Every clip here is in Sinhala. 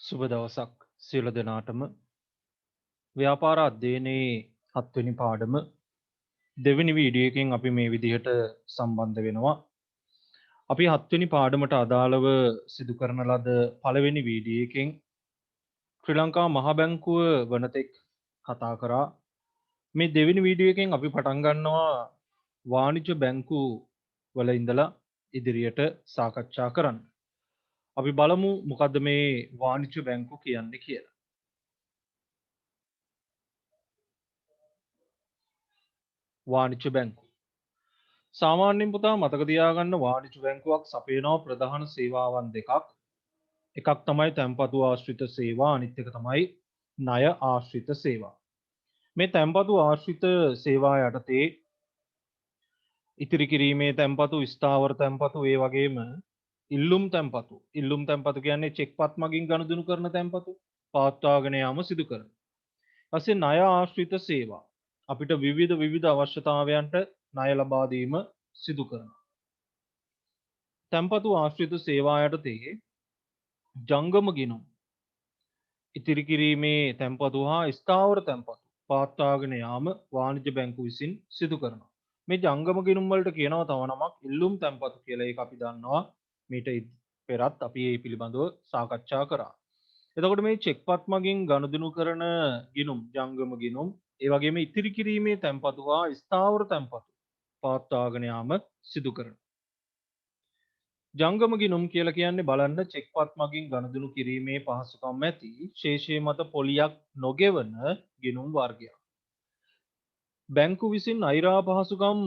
සුබ දවසක් සියලු දෙනාටම ව්‍යාපාර අධ්‍යයනයේ 7 වෙනි පාඩම දෙවෙනි වීඩියෝ එකෙන් අපි මේ විදිහට සම්බන්ධ වෙනවා. අපි 7 වෙනි පාඩමට අදාළව සිදු කරන ලද පළවෙනි වීඩියෝ එකෙන් ශ්‍රී ලංකා මහ බැංකුව වනතෙක් කතා කරා. මේ දෙවෙනි වීඩියෝ එකෙන් අපි පටන් ගන්නවා වාණිජ්‍ය බැංකු වල ඉඳලා ඉදිරියට සාකච්ඡා කරන්න. අපි බලමු මොකද්ද මේ වාණිජ්‍ය බැංකු කියන්නේ කියලා. වාණිජ්‍ය බැංකු සාමාන්‍යයෙන් පුතා මතක තියාගන්න වාණිජ්‍ය බැංකුවක් සපයනවා ප්‍රධාන සේවාවන් දෙකක්. එකක් තමයි තැන්පතු ආශ්‍රිත සේවා, අනිත් එක තමයි ණය ආශ්‍රිත සේවා. මේ තැන්පතු ආශ්‍රිත සේවා යටතේ ඉතිරි කිරීමේ තැන්පතු, ස්ථාවර තැන්පතු, ඒ වගේම ඉල්ලුම් තැන්පතු. ඉල්ලුම් තැන්පතු කියන්නේ චෙක්පත් මගින් ගනුදෙනු කරන තැන්පතු පවත්වාගෙන යාම සිදු කරන. ඊපස්සේ ණය ආශ්‍රිත සේවා. අපිට විවිධ අවශ්‍යතාවයන්ට ණය ලබා දීම සිදු කරනවා. තැන්පතු ආශ්‍රිත සේවා යටතේ ජංගම ගිණුම් ඉතිරි කිරීමේ තැන්පතු හා ස්ථාවර තැන්පතු පවත්වාගෙන යාම වාණිජ්‍ය බැංකුව විසින් සිදු කරනවා. මේ ජංගම ගිණුම් වලට කියනවා තව නමක් ඉල්ලුම් තැන්පතු කියලා. ඒක අපි දන්නවා මීට පෙරත් අපි මේ පිළිබඳව සාකච්ඡා කරා. එතකොට මේ චෙක්පත් මගින් ගනුදෙනු කරන ගිණුම් ජංගම ගිණුම්, ඒ වගේම ඉතිරි කිරීමේ තැන්පතු හා ස්ථාවර තැන්පතු පවත්වාගෙන යාම සිදු කරනවා. ජංගම ගිණුම් කියලා කියන්නේ බලන්න චෙක්පත් මගින් ගනුදෙනු කිරීමේ පහසුකම් ඇති ශේෂය මත පොලියක් නොගෙවන ගිණුම් වර්ගයක්. බැංකු විසින් අයිරා පහසුකම්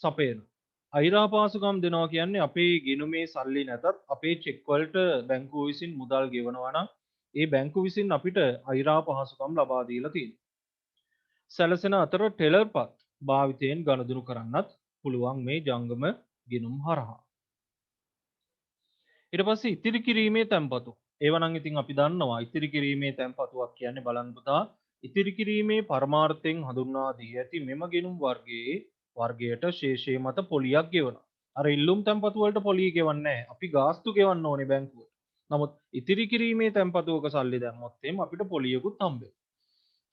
සපයන. අයිරා පහසුකම් දෙනවා කියන්නේ අපේ ගිණුමේ සල්ලි නැතත් අපේ චෙක් වලට බැංකුව විසින් මුදල් ගෙවනවා නම් ඒ බැංකුව විසින් අපිට අයිරා පහසුකම් ලබා දීලා තියෙනවා. සැලසෙන අතර ටෙලර්පත් භාවිතයෙන් ගනුදෙනු කරන්නත් පුළුවන් මේ ජංගම ගිණුම් හරහා. ඊට පස්සේ ඉතිරි කිරීමේ තැන්පතු. ඒව නම් ඉතින් අපි දන්නවා ඉතිරි කිරීමේ තැන්පතුවක් කියන්නේ බලන්න පුතා ඉතිරි කිරීමේ පරමාර්ථයෙන් හඳුන්වා දී ඇති මෙම ගිණුම් වර්ගයේ වර්ගයට ශේෂය මත පොලියක් ගෙවනවා. අර ඉල්ලුම් තැන්පතු වලට පොලිය ගෙවන්නේ නැහැ. අපි ගාස්තු ගෙවන්න ඕනේ බැංකුවට. නමුත් ඉතිරි කිරීමේ තැන්පතුවක සල්ලි දැම්මොත් එම් අපිට පොලියකුත් හම්බෙනවා.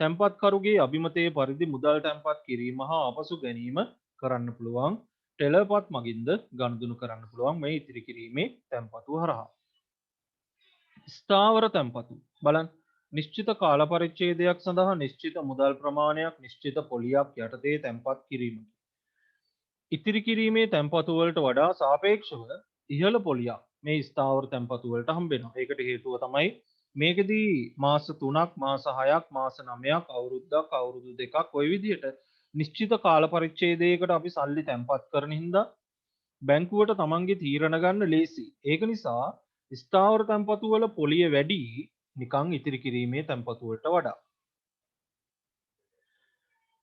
තැන්පත්කරුගේ අභිමතයේ පරිදි මුදල් තැන්පත් කිරීම හා ආපසු ගැනීම කරන්න පුළුවන්. ටෙලර්පත් මගින්ද ගනුදෙනු කරන්න පුළුවන් මේ ඉතිරි කිරීමේ තැන්පතු හරහා. ස්ථාවර තැන්පතු බලන්න නිශ්චිත කාල පරිච්ඡේදයක් සඳහා නිශ්චිත මුදල් ප්‍රමාණයක් නිශ්චිත පොලියක් යටතේ තැන්පත් කිරීම. ඉතිරි කිරීමේ තැන්පතු වලට වඩා සාපේක්ෂව ඉහළ පොලියක් මේ ස්ථාවර තැන්පතු වලට හම්බ වෙනවා. ඒකට හේතුව තමයි මේකෙදී මාස 3ක්, මාස 6ක්, මාස 9ක්, අවුරුද්දක්, අවුරුදු 2ක් ওই විදිහට නිශ්චිත කාල පරිච්ඡේදයකට අපි සල්ලි තැන්පත් කරන හින්දා බැංකුවට තමන්ගේ තීරණ ගන්න ලේසි. ඒක නිසා ස්ථාවර තැන්පතු වල පොලිය වැඩි නිකන් ඉතිරි කිරීමේ තැන්පතු වලට වඩා.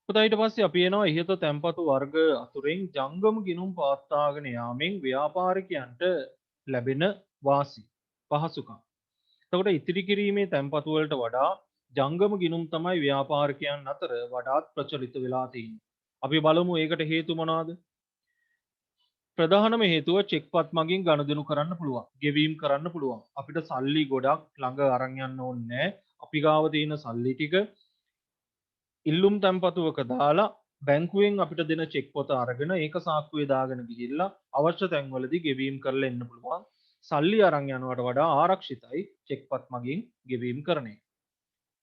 පුතා ඊට පස්සේ අපි එනවා ඉහත තැන්පතු වර්ග අතුරෙන් ජංගම ගිණුම් පවත්වාගෙන යාමෙන් ව්‍යාපාරිකයන්ට ලැබෙන වාසි පහසුකම්. එතකොට ඉතිරි කිරීමේ තැන්පතු වලට වඩා ජංගම ගිණුම් තමයි ව්‍යාපාරිකයන් අතර වඩාත් ප්‍රචලිත වෙලා තියෙන්නේ. අපි බලමු ඒකට හේතු මොනවාද? ප්‍රධානම හේතුව චෙක්පත් මගින් ගනුදෙනු කරන්න පුළුවන්. ගෙවීම් කරන්න පුළුවන්. අපිට සල්ලි ගොඩක් ළඟ අරන් යන්න ඕනේ නැහැ. අපි ගාව තියෙන සල්ලි ටික ඉල්ලුම් තැන්පතුවක දාලා බැංකුවෙන් අපිට දෙන චෙක් පොත අරගෙන ඒක සාක්කුවේ දාගෙන ගිහිල්ලා අවශ්‍ය තැන්වලදී ගෙවීම් කරලා එන්න පුළුවන්. සල්ලි අරන් යනවට වඩා ආරක්ෂිතයි චෙක්පත් මගින් ගෙවීම් කරන එක.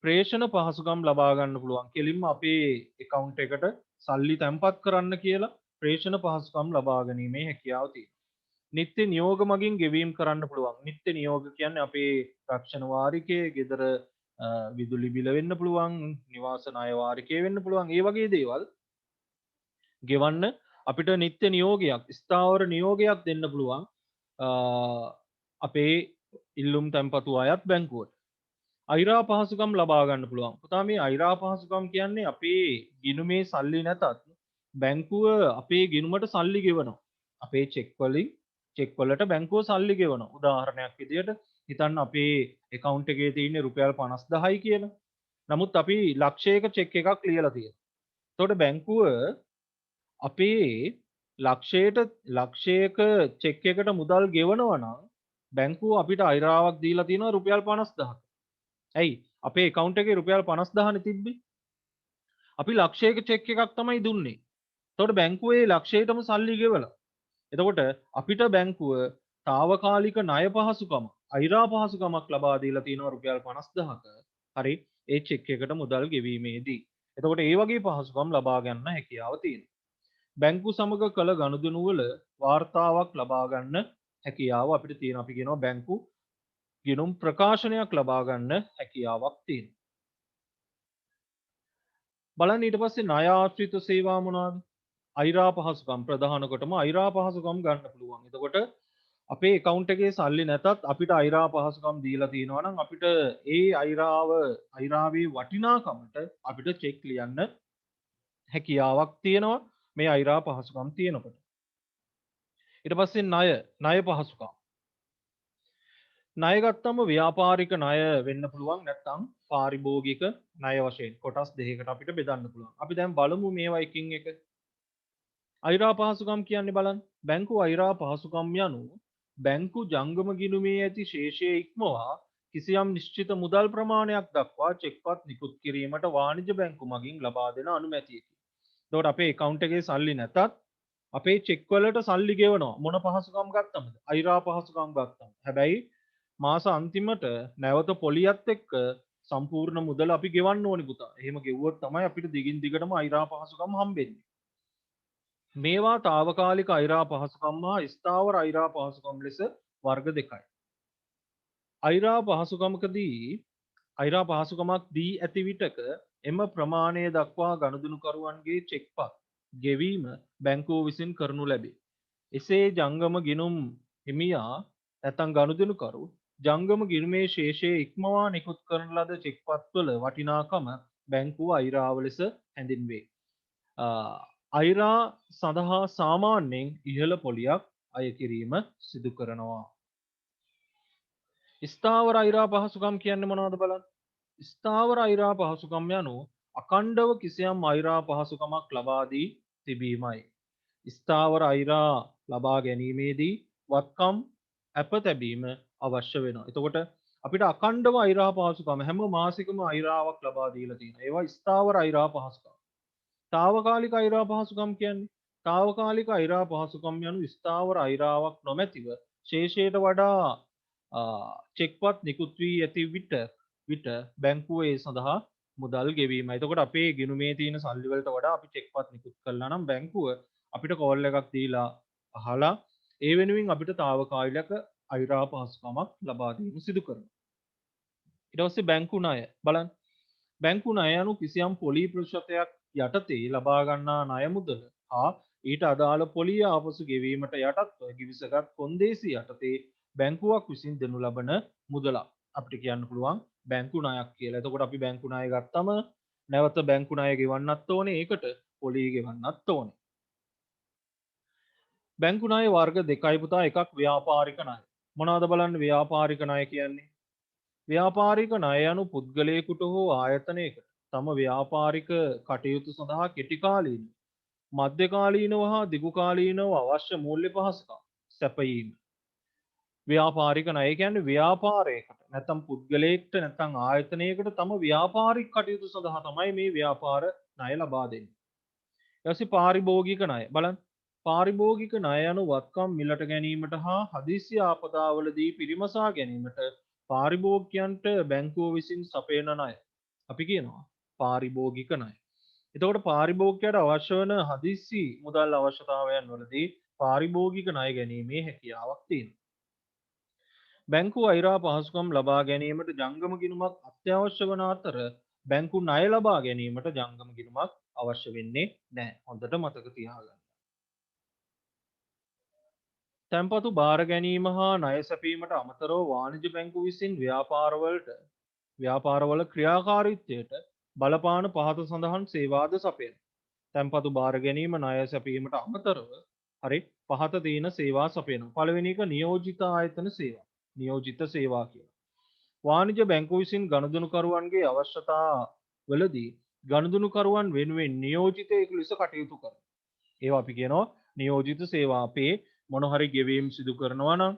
ප්‍රේෂණ පහසුකම් ලබා ගන්න පුළුවන්. කෙලින්ම අපේ account එකට සල්ලි තැන්පත් කරන්න කියලා ප්‍රේෂණ පහසුකම් ලබා ගැනීමේ හැකියාව තියෙනවා. නිත්‍ය නියෝග මගින් ගෙවීම් කරන්න පුළුවන්. නිත්‍ය නියෝග කියන්නේ අපේ රක්ෂණ වාරිකයේ, ගෙදර විදුලි බිල වෙන්න පුළුවන්, නිවාස ණය වාරිකය වෙන්න පුළුවන්. ඒ වගේ දේවල් ගෙවන්න අපිට නිත්‍ය නියෝගයක්, ස්ථාවර නියෝගයක් දෙන්න පුළුවන් අපේ ඉල්ලුම් තැන්පතු අයත් බැංකුවට. අයිරා පහසුකම් ලබා ගන්න පුළුවන්. පුතා මේ අයිරා පහසුකම් කියන්නේ අපේ ගිණුමේ සල්ලි නැතත් බැංකුව අපේ ගිණුමට සල්ලි ගෙවනවා. අපේ චෙක් වලින් චෙක් වලට බැංකුව සල්ලි ගෙවනවා. උදාහරණයක් විදිහට හිතන්න අපේ account එකේ තියෙන රුපියල් 50000යි කියලා. නමුත් අපි ලක්ෂයක චෙක් එකක් ලියලා තියෙනවා. එතකොට බැංකුව අපේ ලක්ෂයක චෙක් එකට මුදල් ගෙවනවා නම් බැංකුව අපිට අයිරාවක් දීලා තියෙනවා රුපියල් 50000ක්. ඇයි අපේ account එකේ රුපියල් 50000 තිබ්බේ. අපි ලක්ෂයක චෙක් එකක් තමයි දුන්නේ. එතකොට බැංකුවේ ලක්ෂයටම සල්ලි ගෙවලා. එතකොට අපිට බැංකුව తాවකාලික ණය පහසුකම, අයිරා පහසුකමක් ලබා දීලා තියෙනවා රුපියල් 50000ක. හරි. ඒ චෙක් එකට මුදල් ගෙවීමේදී. එතකොට ඒ වගේ පහසුකම් ලබා ගන්න හැකියාව තියෙනවා. බැංකු සමග කළ ගනුදෙනු වල වාර්තාවක් ලබා ගන්න හැකියාව අපිට තියෙනවා. අපි කියනවා බැංකු ගිණුම් ප්‍රකාශනයක් ලබා ගන්න හැකියාවක් තියෙනවා. බලන්න ඊට පස්සේ ණය ආශ්‍රිත සේවා මොනවාද? අයිරා පහසුකම් ප්‍රධාන කොටම අයිරා පහසුකම් ගන්න පුළුවන්. එතකොට අපේ account එකේ සල්ලි නැතත් අපිට අයිරා පහසුකම් දීලා තියෙනවා නම් අපිට ඒ අයිරාවේ වටිනාකමට අපිට චෙක් ලියන්න හැකියාවක් තියෙනවා මේ අයිරා පහසුකම් තියෙනකොට. ඊට පස්සේ ණය පහසුකම්. ණය ගත්තම ව්‍යාපාරික ණය වෙන්න පුළුවන් නැත්නම් පාරිභෝගික ණය වශයෙන් කොටස් දෙකකට අපිට බෙදන්න පුළුවන්. අපි දැන් බලමු මේවා එකින් එක. අයිරා පහසුකම් කියන්නේ බලන්න. බැංකු අයිරා පහසුකම් යනු බැංකු ජංගම ගිණුමේ ඇති ශේෂය ඉක්මවා කිසියම් නිශ්චිත මුදල් ප්‍රමාණයක් දක්වා චෙක්පත් නිකුත් කිරීමට වාණිජ බැංකු මගින් ලබා දෙන අනුමැතියකි. එතකොට අපේ account එකේ සල්ලි නැතත් අපේ චෙක් වලට සල්ලි ගෙවනවා. මොන පහසුකම් ගත්තමද? අයිරා පහසුකම් ගත්තම. හැබැයි මාස අන්තිමට නැවත පොලියත් එක්ක සම්පූර්ණ මුදල අපි ගෙවන්න ඕනි පුතා. එහෙම ගෙවුවොත් තමයි අපිට දිගින් දිගටම අයිරා පහසුකම් හම්බෙන්නේ. මේවා తాවකාලික අයිරා පහසුකම් හා ස්ථාවර අයිරා පහසුකම් ලෙස වර්ග දෙකයි. අයිරා පහසුකමක් දී ඇති විටක එම ප්‍රමාණය දක්වා ගනුදෙනුකරුවන්ගේ චෙක්පත් ගෙවීම බැංකුව විසින් කරනු ලැබේ. එසේ ජංගම ගිණුම් හිමියා නැත්නම් ගනුදෙනුකරු ජංගම ගිණුමේ ශේෂයේ ඉක්මවා නිකුත් කරන ලද චෙක්පත්වල වටිනාකම බැංකුව අයිරාව ලෙස හැඳින්වේ. අයිරා සඳහා සාමාන්‍යයෙන් ඉහළ පොලියක් අය කිරීම සිදු කරනවා. ස්ථාවර අයිරා පහසුකම් කියන්නේ මොනවද බලන්න. ස්ථාවර අයිරා පහසුකම් යනු අඛණ්ඩව කිසියම් අයිරා පහසුකමක් ලබා දී තිබීමයි. ස්ථාවර අයිරා ලබා ගැනීමේදී වත්කම් අප තැබීම අවශ්‍ය වෙනවා. එතකොට අපිට අඛණ්ඩව අයිරා පහසුකම හැම මාසිකම අයිරාවක් ලබා දීලා තියෙනවා. ඒවා ස්ථාවර අයිරා පහසුකම්. තාවකාලික අයිරා පහසුකම් කියන්නේ තාවකාලික අයිරා පහසුකම් යනු ස්ථාවර අයිරාවක් නොමැතිව ශේෂයට වඩා චෙක්පත් නිකුත් වී ඇති විට බැංකුව ඒ සඳහා මුදල් ගෙවීමයි. එතකොට අපේ ගිණුමේ තියෙන සල්ලි වලට වඩා අපි චෙක්පත් නිකුත් කළා නම් බැංකුව අපිට කෝල් එකක් දීලා අහලා ඒ වෙනුවෙන් අපිට తాවකාලික අයිරා පහසුකමක් ලබා දීම සිදු කරනවා. ඊට පස්සේ බැංකු ණය බලන්න. බැංකු ණය යනු කිසියම් පොලී ප්‍රතිශතයක් යටතේ ලබා ගන්නා ණය මුදල හා ඊට අදාළ පොලිය ආපසු ගෙවීමට යටත්ව ගිවිසගත් කොන්දේසි යටතේ බැංකුවක් විසින් දෙනු ලබන මුදලක් අපිට කියන්න පුළුවන් බැංකු ණයක් කියලා. එතකොට අපි බැංකු ණය ගත්තම නැවත බැංකු ණය ගෙවන්නත් ඕනේ. ඒකට පොලිය ගෙවන්නත් ඕනේ. බැංකු ණය වර්ග දෙකයි පුතා. එකක් ව්‍යාපාරික ණය. මොනවද බලන්න ව්‍යාපාරික ණය කියන්නේ? ව්‍යාපාරික ණය යනු පුද්ගලයෙකුට හෝ ආයතනයකට තම ව්‍යාපාරික කටයුතු සඳහා කෙටිකාලීන, මධ්‍යකාලීනව හා දිගුකාලීනව අවශ්‍ය මූල්‍ය පහසුකම් සැපයීම. ව්‍යාපාරික ණය කියන්නේ ව්‍යාපාරයකට නැත්නම් පුද්ගලයෙක්ට නැත්නම් ආයතනයකට තම ව්‍යාපාරික කටයුතු සඳහා තමයි මේ ව්‍යාපාර ණය ලබා දෙන්නේ. ඊට පස්සේ පාරිභෝගික ණය බලන්න. පාරිභෝගික ණය යනු වත්කම් මිලට ගැනීමට හා හදිසි ආපදාවලදී පිරිමසා ගැනීමට පාරිභෝගිකයන්ට බැංකුව විසින් සපයන ණය. අපි කියනවා පාරිභෝගික ණය. එතකොට පාරිභෝගිකයට අවශ්‍ය වන හදිසි මුදල් අවශ්‍යතාවයන් වලදී පාරිභෝගික ණය ගැනීමේ හැකියාවක් තියෙනවා. බැංකු අයිරා පහසුකම් ලබා ගැනීමට ජංගම ගිණුමක් අත්‍යවශ්‍ය වන අතර බැංකු ණය ලබා ගැනීමට ජංගම ගිණුමක් අවශ්‍ය වෙන්නේ නැහැ. හොඳට මතක තියාගන්න. තැන්පතු බාර ගැනීම හා ණය සැපීමට අමතරව වාණිජ බැංකු විසින් ව්‍යාපාරවල ක්‍රියාකාරීත්වයට බලපාන පහත සඳහන් සේවාද සපයන. තැන්පතු බාර ගැනීම ණය සැපීමට අමතරව හරි පහත තියෙන සේවා සපයනවා. පළවෙනි එක නියෝජිත ආයතන සේවා. නියෝජිත සේවා කියලා. වාණිජ බැංකු විසින් ගනුදෙනුකරුවන්ගේ අවශ්‍යතා වලදී ගනුදෙනුකරුවන් වෙනුවෙන් නියෝජිතයෙකු ලෙස කටයුතු කරනවා. ඒවා අපි කියනවා නියෝජිත සේවා. අපේ මොන හරි ගෙවීම් සිදු කරනවා නම්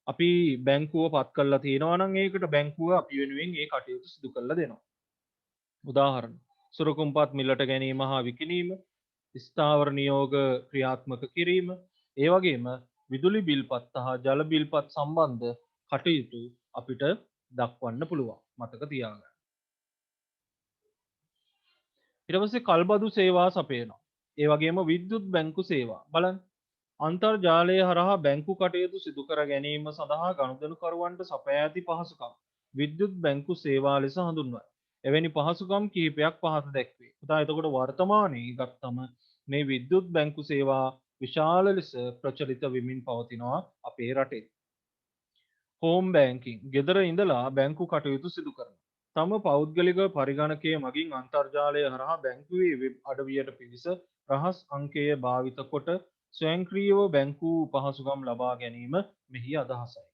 අපි බැංකුව පත් කරලා තියෙනවා නම් ඒකට බැංකුව අපි වෙනුවෙන් ඒ කටයුතු සිදු කරලා දෙනවා. උදාහරණ සුරකුම්පත් මිලට ගැනීම හා විකිණීම, ස්ථාවර නියෝග ක්‍රියාත්මක කිරීම, ඒ වගේම විදුලි බිල්පත් හා ජල බිල්පත් සම්බන්ධ කටයුතු අපිට දක්වන්න පුළුවන්. මතක තියාගන්න. ඊට පස්සේ කල්බදු සේවා සපයනවා. ඒ වගේම විද්‍යුත් බැංකු සේවා. බලන්න. අන්තර්ජාලය හරහා බැංකු කටයුතු සිදු කර ගැනීම සඳහා ගනුදෙනුකරුවන්ට සපයා ඇති පහසුකම් විද්‍යුත් බැංකු සේවා ලෙස හඳුන්වයි. එවැනි පහසුකම් කිහිපයක් පහත දැක්වේ. පුතා එතකොට වර්තමානයේ ගත්තම මේ විද්‍යුත් බැංකු සේවා විශාල ලෙස ප්‍රචලිත වෙමින් පවතිනවා අපේ රටේ. හෝම් බෑන්කින් ගෙදර ඉඳලා බැංකු කටයුතු සිදු කරනවා. තම පෞද්ගලික පරිගණකය මගින් අන්තර්ජාලය හරහා බැංකුවේ වෙබ් අඩවියට පිවිස රහස් අංකය භාවිත කොට ස්වයංක්‍රීයව බැංකු පහසුකම් ලබා ගැනීම මෙහි අදහසයි.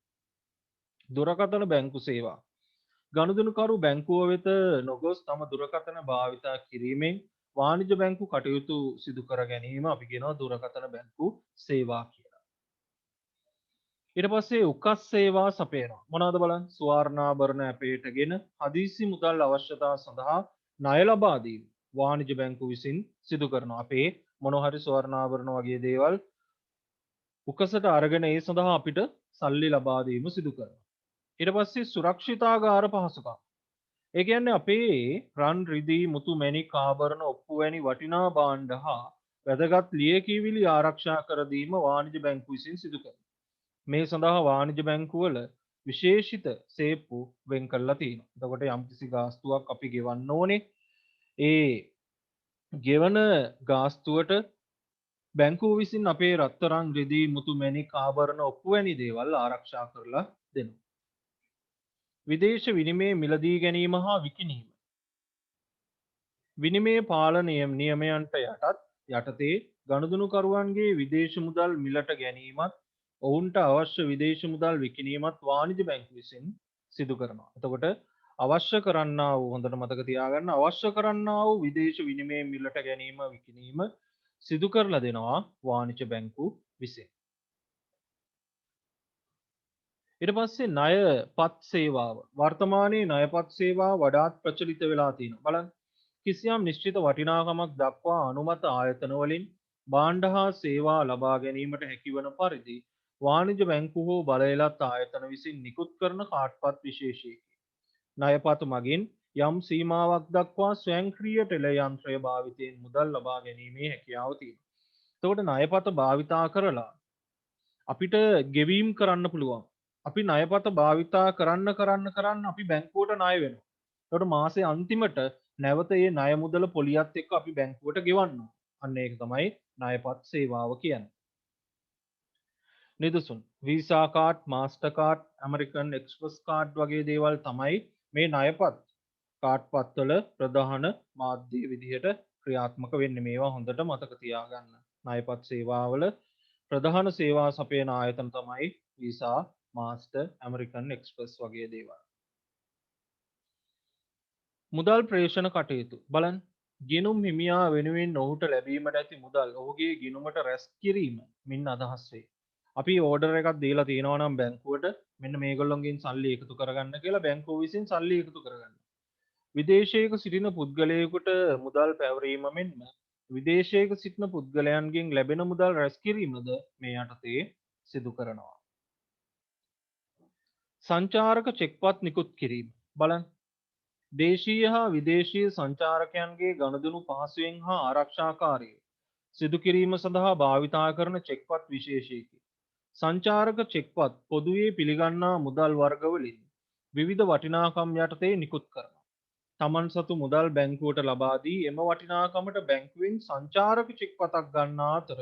දුරකථන බැංකු සේවා ගනුදෙනුකරු බැංකුව වෙත නොගොස් තම දුරකථන භාවිතා කිරීමෙන් වාණිජ බැංකු කටයුතු සිදු කර ගැනීම අපි කියනවා දුරකථන බැංකු සේවා කියලා. ඊට පස්සේ උකස් සේවා සපයනවා. මොනවද බලන්න? ස්වර්ණාභරණ අපේටගෙන හදිසි මුදල් අවශ්‍යතා සඳහා ණය ලබා දීම වාණිජ බැංකුව විසින් සිදු කරනවා. අපේ මොන හරි ස්වර්ණාභරණ වගේ දේවල් උකසට අරගෙන ඒ සඳහා අපිට සල්ලි ලබා දීම සිදු කරනවා. ඊට පස්සේ සුරක්ෂිතාගාර පහසුකම්. ඒ කියන්නේ අපේ රන් රිදී මුතු මැණික් ආභරණ ඔප්පු වැනි වටිනා භාණ්ඩ හා වැදගත් ලියකියවිලි ආරක්ෂා කර දීම වාණිජ බැංකුව විසින් සිදු කරනවා. මේ සඳහා වාණිජ බැංකුවල විශේෂිත සේප්පු වෙන් කරලා තියෙනවා. එතකොට යම්කිසි ගාස්තුවක් අපි ගෙවන්න ඕනේ. ඒ ගෙවන ගාස්තුවට බැංකුව විසින් අපේ රත්තරන් රිදී මුතු මැණික් ආභරණ ඔප්පු වැනි දේවල් ආරක්ෂා කරලා දෙනවා. විදේශ විනිමය මිලදී ගැනීම හා විකිණීම. විනිමය පාලන නියමයන්ට යටතේ ගනුදෙනුකරුවන්ගේ විදේශ මුදල් මිලට ගැනීමත් ඔවුන්ට අවශ්‍ය විදේශ මුදල් විකිණීමත් වාණිජ බැංකුව විසින් සිදු කරනවා. එතකොට අවශ්‍ය කරන්නා වූ හොඳට මතක තියාගන්න අවශ්‍ය කරන්නා වූ විදේශ විනිමය මිලට ගැනීම විකිණීම සිදු කරලා දෙනවා වාණිජ බැංකුව විසින්. ඊට පස්සේ ණයපත් සේවාව. වර්තමානයේ ණයපත් සේවාව වඩාත් ප්‍රචලිත වෙලා තියෙනවා. බලන්න. කිසියම් නිශ්චිත වටිනාකමක් දක්වා අනුමත ආයතන වලින් භාණ්ඩ හා සේවා ලබා ගැනීමට හැකිවන පරිදි වාණිජ බැංකු හෝ බලයලත් ආයතන විසින් නිකුත් කරන කාඩ්පත් විශේෂයකි. ණයපත් මගින් යම් සීමාවක් දක්වා ස්වයංක්‍රීය ටෙල යන්ත්‍රය භාවිතයෙන් මුදල් ලබා ගැනීමේ හැකියාව තියෙනවා. එතකොට ණයපත භාවිතා කරලා අපිට ගෙවීම් කරන්න පුළුවන්. අපි ණයපත භාවිතා කරන්න අපි බැංකුවට ණය වෙනවා. එතකොට මාසේ අන්තිමට නැවත ඒ ණය මුදල පොලියත් එක්ක අපි බැංකුවට ගෙවන්න ඕන. අන්න ඒක තමයි ණයපත් සේවාව කියන්නේ. නිදසුන් visa card, master card, American express card වගේ දේවල් තමයි මේ ණයපත් කාඩ් පත්වල ප්‍රධාන මාධ්‍ය විදිහට ක්‍රියාත්මක වෙන්නේ. මේවා හොඳට මතක තියාගන්න. ණයපත් සේවාවල ප්‍රධාන සේවා සපයන ආයතන තමයි වීසා, මාස්ටර්, ඇමරිකන් එක්ස්ප්‍රස් වගේ දේවල්. මුදල් ප්‍රේෂණ කටයුතු බලන්න. ගිනුම් හිමියා වෙනුවෙන් ඔහුට ලැබීමට ඇති මුදල් ඔහුගේ ගිනුමට රැස් කිරීම මින් අදහස් වේ. අපි ඕඩර් එකක් දීලා තියෙනවා නම් බැංකුවට මෙන්න මේගොල්ලොන්ගෙන් සල්ලි එකතු කරගන්න කියලා බැංකුව විසින් සල්ලි එකතු කරගන්න. විදේශයක සිටින පුද්ගලයෙකුට මුදල් පැවරීම මෙන්ම විදේශයක සිටින පුද්ගලයන්ගෙන් ලැබෙන මුදල් රැස් කිරීමද මේ යටතේ සිදු කරනවා. සංචාරක චෙක්පත් නිකුත් කිරීම බලන්න. දේශීය හා විදේශීය සංචාරකයන්ගේ ගනුදෙනු පහසුවෙන් හා ආරක්ෂාකාරීව සිදු කිරීම සඳහා භාවිතා කරන චෙක්පත් විශේෂයකි. සංචාරක චෙක්පත් පොදුවේ පිළිගන්නා මුදල් වර්ගවලින් විවිධ වටිනාකම් යටතේ නිකුත් කරනවා. තමන් සතු මුදල් බැංකුවට ලබා දී එම වටිනාකමට බැංකුවෙන් සංචාරක චෙක්පතක් ගන්නා අතර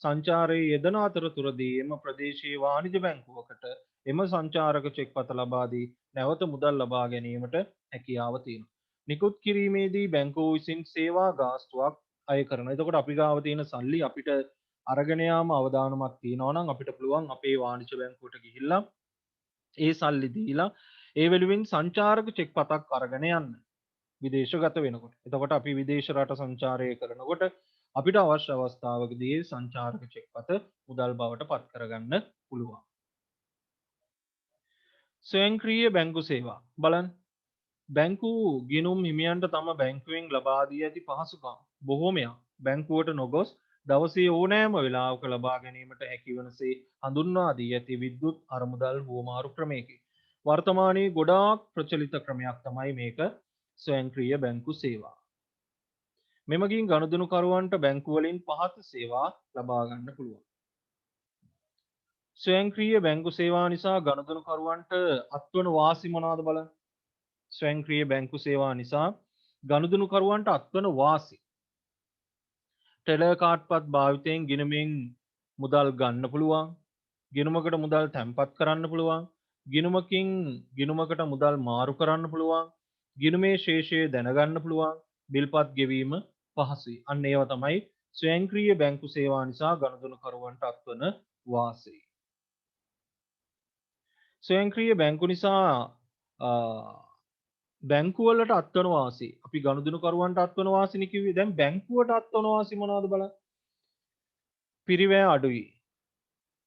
සංචාරයේ යෙදෙන අතරතුරදී එම ප්‍රදේශීය වාණිජ බැංකුවකට එම සංචාරක චෙක්පත ලබා දී නැවත මුදල් ලබා ගැනීමට හැකියාව තියෙනවා. නිකුත් කිරීමේදී බැංකුව විසින් සේවා ගාස්තුවක් අය කරනවා. එතකොට අපි ගාව තියෙන සල්ලි අපිට අරගෙන යාම අවදානමක් තියෙනවා නම් අපිට පුළුවන් අපේ වාණිජ බැංකුවට ගිහිල්ලා ඒ සල්ලි දීලා ඒ වෙනුවෙන් සංචාරක චෙක්පතක් අරගෙන යන්න. විදේශගත වෙනකොට. එතකොට අපි විදේශ රට සංචාරය කරනකොට අපිට අවශ්‍ය අවස්ථාවකදී සංචාරක චෙක්පත මුදල් බවට පත් කරගන්න පුළුවන්. ස්වයංක්‍රීය බැංකු සේවා බලන්න බැංකු ගිනුම් හිමියන්ට තම බැංකුවෙන් ලබා දී ඇති පහසුකම් බොහෝමයක් බැංකුවට නොගොස් දවසේ ඕනෑම වෙලාවක ලබා ගැනීමට හැකිවනසේ හඳුන්වා දී ඇති විද්‍යුත් අරමුදල් හුවමාරු ක්‍රමයකි. වර්තමානයේ ගොඩාක් ප්‍රචලිත ක්‍රමයක් තමයි මේක ස්වයංක්‍රීය බැංකු සේවා. මෙමගින් ගනුදෙනුකරුවන්ට බැංකුවලින් පහත සේවා ලබා ගන්න පුළුවන්. ස්වයංක්‍රීය බැංකු සේවා නිසා ගනුදෙනුකරුවන්ට අත්වන වාසි මොනවාද බලන්න. ස්වයංක්‍රීය බැංකු සේවා නිසා ගනුදෙනුකරුවන්ට අත්වන වාසි ටෙලර් කාඩ්පත් භාවිතයෙන් ගිණුමින් මුදල් ගන්න පුළුවන්, ගිණුමකට මුදල් තැන්පත් කරන්න පුළුවන්, ගිණුමකින් ගිණුමකට මුදල් මාරු කරන්න පුළුවන්, ගිණුමේ ශේෂය දැනගන්න පුළුවන්, බිල්පත් ගෙවීම පහසුයි. අන්න ඒවා තමයි ස්වයංක්‍රීය බැංකු සේවා නිසා ගනුදෙනුකරුවන්ට අත්වන වාසි. ස්වයංක්‍රීය බැංකු නිසා බැංකුවලට අත්වන වාසි අපි ගනුදෙනුකරුවන්ට අත්වන වාසිනේ කිව්වේ. දැන් බැංකුවට අත්වන වාසි මොනවද බලන්න. පිරිවැය අඩුයි.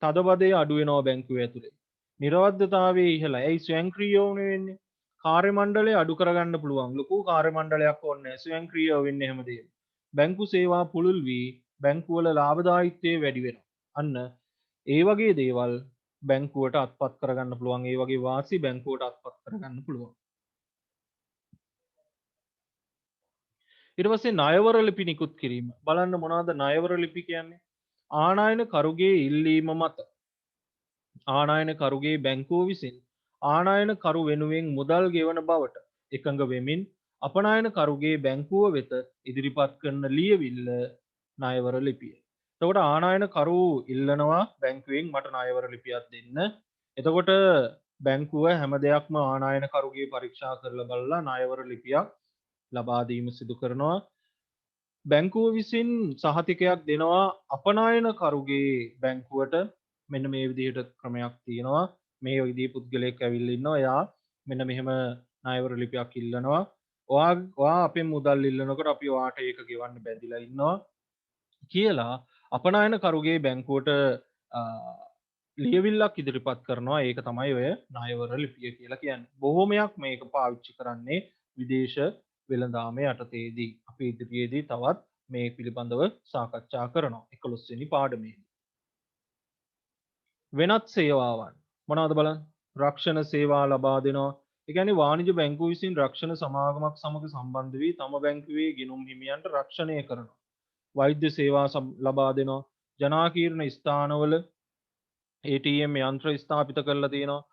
තදබදය අඩු වෙනවා බැංකුව ඇතුලේ. නිරවද්‍යතාවයේ ඉහළයි. ඇයි ස්වයංක්‍රීයව වෙන්නේ? කාර්ය මණ්ඩලය අඩු කරගන්න පුළුවන්. ලොකු කාර්ය මණ්ඩලයක් ඕනේ නැහැ. ස්වයංක්‍රීයව වෙන්නේ හැමදේම. බැංකු සේවා පුළුල් වී බැංකුවල ලාභදායීත්වය වැඩි වෙනවා. අන්න ඒ වගේ දේවල් බැංකුවට අත්පත් කරගන්න පුළුවන්. ඒ වගේ වාසි බැංකුවට අත්පත් කරගන්න පුළුවන්. ඊට පස්සේ ණයවර ලිපි නිකුත් කිරීම. බලන්න මොනවද ණයවර ලිපි කියන්නේ? ආනයන කරුගේ ඉල්ලීම මත ආනයන කරුගේ බැංකුව විසින් ආනයන කරු වෙනුවෙන් මුදල් ගෙවන බවට එකඟ වෙමින් අපනයන කරුගේ බැංකුව වෙත ඉදිරිපත් කරන ලියවිල්ල ණයවර ලිපිය. එතකොට ආනයන කරු ඉල්ලනවා බැංකුවෙන් මට ණයවර ලිපියක් දෙන්න. එතකොට බැංකුව හැම දෙයක්ම ආනයන කරුගේ පරීක්ෂා කරලා බලලා ණයවර ලිපියක් ලබා දීම සිදු කරනවා. බැංකුව විසින් සහතිකයක් දෙනවා අපනයන කරුගේ බැංකුවට මෙන්න මේ විදිහට ක්‍රමයක් තියෙනවා. මේ විදිහේ පුද්ගලයෙක් ඇවිල්ලා ඉන්නවා. එයා මෙන්න මෙහෙම ණයවර ලිපියක් ඉල්ලනවා. ඔයා අපෙන් මුදල් ඉල්ලනකොට අපි ඔයාට ඒක ගෙවන්න බැඳිලා ඉන්නවා කියලා අපනයන කරුගේ බැංකුවට ලියවිල්ලක් ඉදිරිපත් කරනවා. ඒක තමයි ඔය ණයවර ලිපිය කියලා කියන්නේ. බොහෝමයක් මේක පාවිච්චි කරන්නේ විදේශ වෙළඳාමේ යටතේදී. අපි ඉදිරියේදී තවත් මේ පිළිබඳව සාකච්ඡා කරනවා 11 වෙනි පාඩමේදී. වෙනත් සේවාවන් මොනවද බලන්න? රක්ෂණ සේවා ලබා දෙනවා. ඒ කියන්නේ වාණිජ බැංකුව විසින් රක්ෂණ සමාගමක් සමග සම්බන්ධ වී තම බැංකුවේ ගිණුම් හිමියන්ට රක්ෂණය කරනවා. වෛද්‍ය සේවා ලබා දෙනවා. ජනාකීර්ණ ස්ථානවල ATM යන්ත්‍ර ස්ථාපිත කරලා තියෙනවා.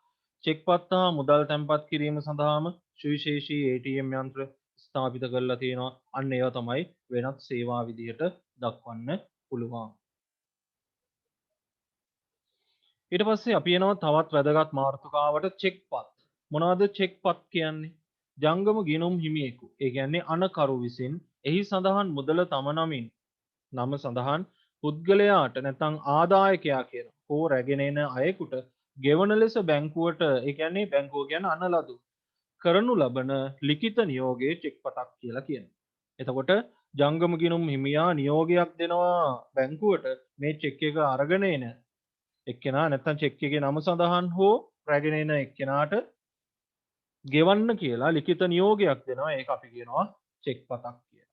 චෙක්පත් හා මුදල් තැන්පත් කිරීම සඳහාම සුවිශේෂී ATM යන්ත්‍ර ස්ථාපිත කරලා තියෙනවා. අන්න ඒවා තමයි වෙනත් සේවා විදිහට දක්වන්න පුළුවන්. ඊට පස්සේ අපි එනවා තවත් වැදගත් මාතෘකාවට චෙක්පත්. මොනවද චෙක්පත් කියන්නේ? ජංගම ගිණුම් හිමියෙකු. ඒ කියන්නේ අනකරු විසින් එහි සඳහන් මුදල තම නමින් නම සඳහන් පුද්ගලයාට නැත්නම් ආදායකයා කියන හෝ රැගෙන එන අයෙකුට ගෙවන ලෙස බැංකුවට ඒ කියන්නේ බැංකුව කියන අනලදු කරනු ලබන ලිඛිත නියෝගයේ චෙක්පතක් කියලා කියනවා. එතකොට ජංගම ගිණුම් හිමියා නියෝගයක් දෙනවා බැංකුවට මේ චෙක් එක අරගෙන එන එක්කෙනා නැත්නම් චෙක් එකේ නම සඳහන් හෝ රැගෙන එන එක්කෙනාට ගෙවන්න කියලා ලිඛිත නියෝගයක් දෙනවා. ඒක අපි කියනවා චෙක්පතක් කියලා.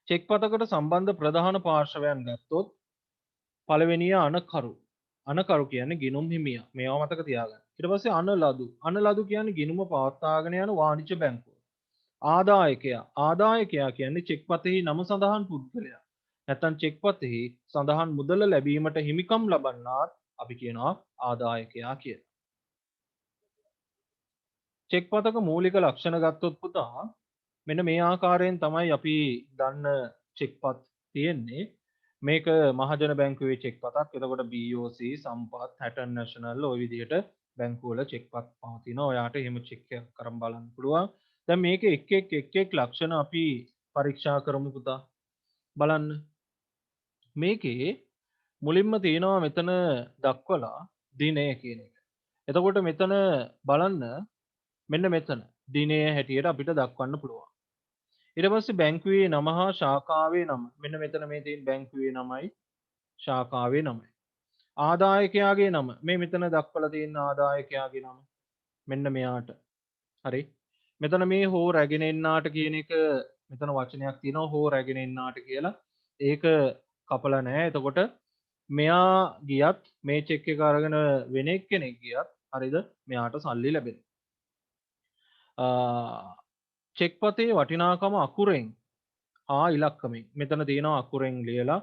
චෙක්පතකට සම්බන්ධ ප්‍රධාන පාර්ශවයන් ගත්තොත් පළවෙනිය අනකරු. අනකරු කියන්නේ ගිණුම් හිමියා. මේවා මතක තියාගන්න. ඊට පස්සේ අනලදු. අනලදු කියන්නේ ගිණුම පවත්වාගෙන යන වාණිජ බැංකුව. ආදායකයා. ආදායකයා කියන්නේ චෙක්පතෙහි නම සඳහන් පුද්ගලයා. නැත්නම් චෙක්පතෙහි සඳහන් මුදල ලැබීමට හිමිකම් ලබන්නාත් අපි කියනවා ආදායකයා කියලා. චෙක්පතක මූලික ලක්ෂණ ගත්තොත් පුතා මෙන්න මේ ආකාරයෙන් තමයි අපි දන්න චෙක්පත් තියෙන්නේ. මේක මහජන බැංකුවේ චෙක්පතක්. එතකොට BOC, සම්පත්, හැටන් නැෂනල් ওই විදිහට බැංකුවල චෙක්පත් පවතිනවා. ඔයාට එහෙම චෙක් එකක් කරන් බලන්න පුළුවන්. දැන් මේක එක් ලක්ෂණ අපි පරීක්ෂා කරමු පුතා. බලන්න. මේකේ මුලින්ම තියෙනවා මෙතන දක්වලා දිනය කියන එක. එතකොට මෙතන බලන්න මෙන්න මෙතන දිනය හැටියට අපිට දක්වන්න පුළුවන්. ඊට පස්සේ බැංකුවේ නම හා ශාඛාවේ නම. මෙන්න මෙතන මේ තියෙන බැංකුවේ නමයි ශාඛාවේ නමයි. ආදායකයාගේ නම මේ මෙතන දක්වලා තියෙන ආදායකයාගේ නම මෙන්න මෙයාට. හරි. මෙතන මේ හෝ රැගෙන එන්නාට කියන එක මෙතන වචනයක් තියෙනවා හෝ රැගෙන එන්නාට කියලා. ඒක කපලා නැහැ. එතකොට මෙයා ගියත් මේ චෙක් එක අරගෙන වෙන එක්කෙනෙක් ගියත් හරිද? මෙයාට සල්ලි ලැබෙනවා. චෙක් පතේ වටිනාකම අකුරෙන් හා ඉලක්කමෙන් මෙතන තියෙනවා අකුරෙන් ලියලා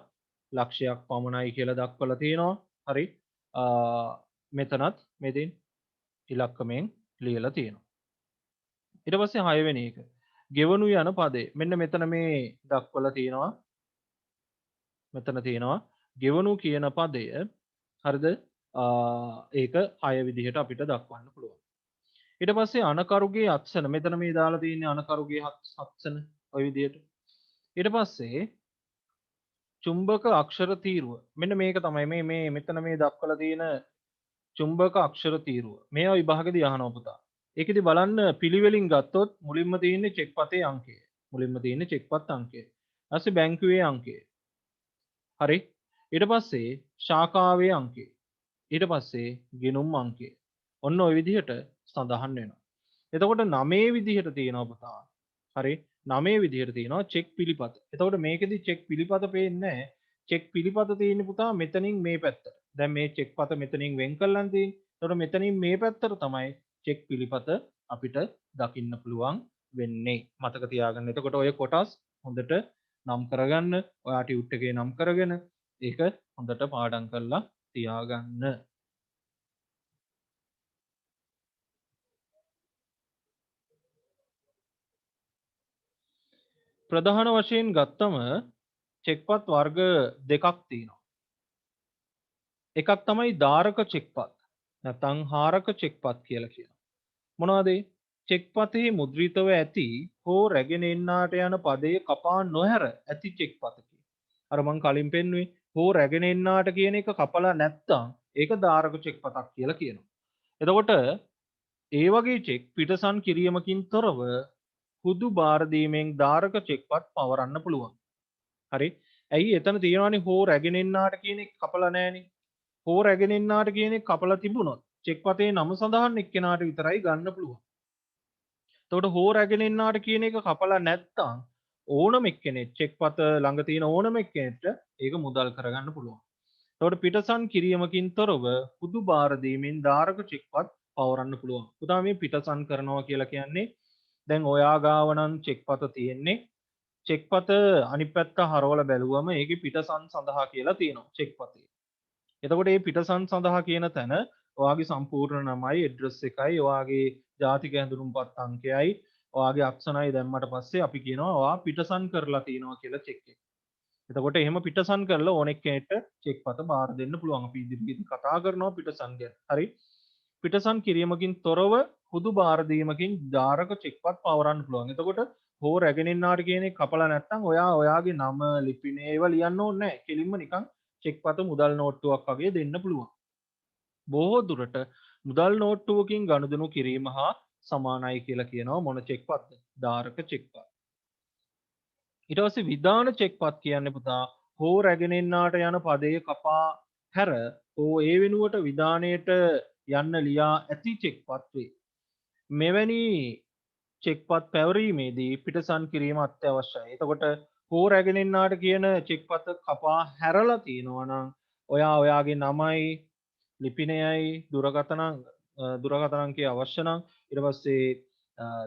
ලක්ෂයක් පමණයි කියලා දක්වලා තියෙනවා. හරි. මෙතනත් මෙදින් ඉලක්කමෙන් ලියලා තියෙනවා. ඊට පස්සේ 6 වෙනි එක. ගෙවනු යන පදේ. මෙන්න මෙතන මේ දක්වලා තියෙනවා. මෙතන තියෙනවා ගෙවනු කියන පදය. හරිද? ඒක 6 විදිහට අපිට දක්වන්න පුළුවන්. ඊට පස්සේ අනකරුගේ අත්සන මෙතන මේ දාලා තියෙන්නේ අනකරුගේ අත්සන ওই විදිහට. ඊට පස්සේ චුම්බක අක්ෂර තීරුව. මෙන්න මේක තමයි මේ මෙතන මේ දක්වලා තියෙන චුම්බක අක්ෂර තීරුව. මේවා විභාගෙදී අහනවා පුතා. ඒකෙදි බලන්න පිළිවෙලින් ගත්තොත් මුලින්ම තියෙන්නේ චෙක් පතේ අංකය. මුලින්ම තියෙන්නේ චෙක් පත් අංකය. ඊපස්සේ බැංකුවේ අංකය. හරි. ඊට පස්සේ ශාඛාවේ අංකය. ඊට පස්සේ ගිණුම් අංකය. ඔන්න ওই විදිහට සඳහන් වෙනවා. එතකොට 9 විදිහට තියෙනවා පුතා. හරි. 9 විදිහට තියෙනවා චෙක් පිළිපත. එතකොට මේකෙදි චෙක් පිළිපත පේන්නේ නැහැ. චෙක් පිළිපත තියෙන්නේ පුතා මෙතනින් මේ පැත්තට. දැන් මේ චෙක් පත මෙතනින් වෙන් කරලා තියෙන්නේ. එතකොට මෙතනින් මේ පැත්තට තමයි චෙක් පිළිපත අපිට දකින්න පුළුවන් වෙන්නේ. මතක තියාගන්න. එතකොට ඔය කොටස් හොඳට නම් කරගන්න. ඔයා ටියුට් එකේ නම් කරගෙන ඒක හොඳට පාඩම් කරලා තියාගන්න. ප්‍රධාන වශයෙන් ගත්තම චෙක්පත් වර්ග දෙකක් තියෙනවා. එකක් තමයි ධාරක චෙක්පත්. නැත්නම් හාරක චෙක්පත් කියලා කියනවා. මොනවද ඒ? චෙක්පතේ මුද්‍රිතව ඇති හෝ රැගෙන එන්නාට යන පදයේ කපා නොහැර ඇති චෙක්පතකි. අර මං කලින් පෙන්නුවේ හෝ රැගෙන එන්නාට කියන එක කපලා නැත්තම් ඒක ධාරක චෙක්පතක් කියලා කියනවා. එතකොට ඒ වගේ චෙක් පිටසන් කිරීමකින් තොරව හුදු බාර දීමෙන් ධාරක චෙක්පත් පවරන්න පුළුවන්. හරි. ඇයි එතන තියෙනවානේ හෝ රැගෙන එන්නාට කියන එක කපලා නැහනේ. හෝ රැගෙන එන්නාට කියන එක කපලා තිබුණොත් චෙක් පතේ නම සඳහන් එක්කෙනාට විතරයි ගන්න පුළුවන්. එතකොට හෝ රැගෙන එන්නාට කියන එක කපලා නැත්තම් ඕනම එක්කෙනෙක් චෙක් පත ළඟ තියෙන ඕනම එක්කෙනෙක්ට ඒක මුදල් කරගන්න පුළුවන්. එතකොට පිටසන් කිරීමකින් තොරව හුදු බාර දීමෙන් ධාරක චෙක්පත් පවරන්න පුළුවන්. පුතා මේ පිටසන් කරනවා කියලා කියන්නේ දැන් ඔයා ගාව නම් චෙක්පත තියෙන්නේ චෙක්පත අනිත් පැත්ත හරවලා බැලුවම ඒකේ පිටසන් සඳහා කියලා තියෙනවා චෙක්පතේ. එතකොට මේ පිටසන් සඳහා කියන තැන ඔයාගේ සම්පූර්ණ නමයි ඇඩ්‍රස් එකයි ඔයාගේ ජාතික ඇඳුම්පත් අංකයයි ඔයාගේ අක්ෂරයි දැම්මට පස්සේ අපි කියනවා ඔයා පිටසන් කරලා තියෙනවා කියලා චෙක් එක. එතකොට එහෙම පිටසන් කරලා ඕනෙක් කෙනෙක්ට චෙක්පත බාර දෙන්න පුළුවන්. අපි ඉදිරියේදී කතා කරනවා පිටසන් ගැන. හරි. පිටසන් කිරීමකින් තොරව හුදු බාර දීමකින් ධාරක චෙක්පත් පවරන්න පුළුවන්. එතකොට හෝ රැගෙන ඉන්නාට කියන එක කපලා නැත්නම් ඔයා ඔයාගේ නම ලිපිනේ ඒවා ලියන්න ඕනේ නැහැ. කෙලින්ම නිකන් චෙක්පත මුදල් නෝට්ටුවක් වගේ දෙන්න පුළුවන්. බොහෝ දුරට මුදල් නෝට්ටුවකින් ගනුදෙනු කිරීම හා සමානයි කියලා කියනවා මොන චෙක්පත්ද? ධාරක චෙක්පත්. ඊට පස්සේ විධාන චෙක්පත් කියන්නේ පුතා හෝ රැගෙන එන්නාට යන පදයේ කපා හැර හෝ ඒ වෙනුවට විධානයට යන්න ලියා ඇති චෙක්පත් වේ. මෙවැනි චෙක්පත් පැවරීමේදී පිටසන් කිරීම අත්‍යවශ්‍යයි. එතකොට හෝ රැගෙන එන්නාට කියන චෙක්පත කපා හැරලා තියෙනවා නම් ඔයා ඔයාගේ නමයි ලිපිනයයි දුරකථන අංකය අවශ්‍ය නම් ඊට පස්සේ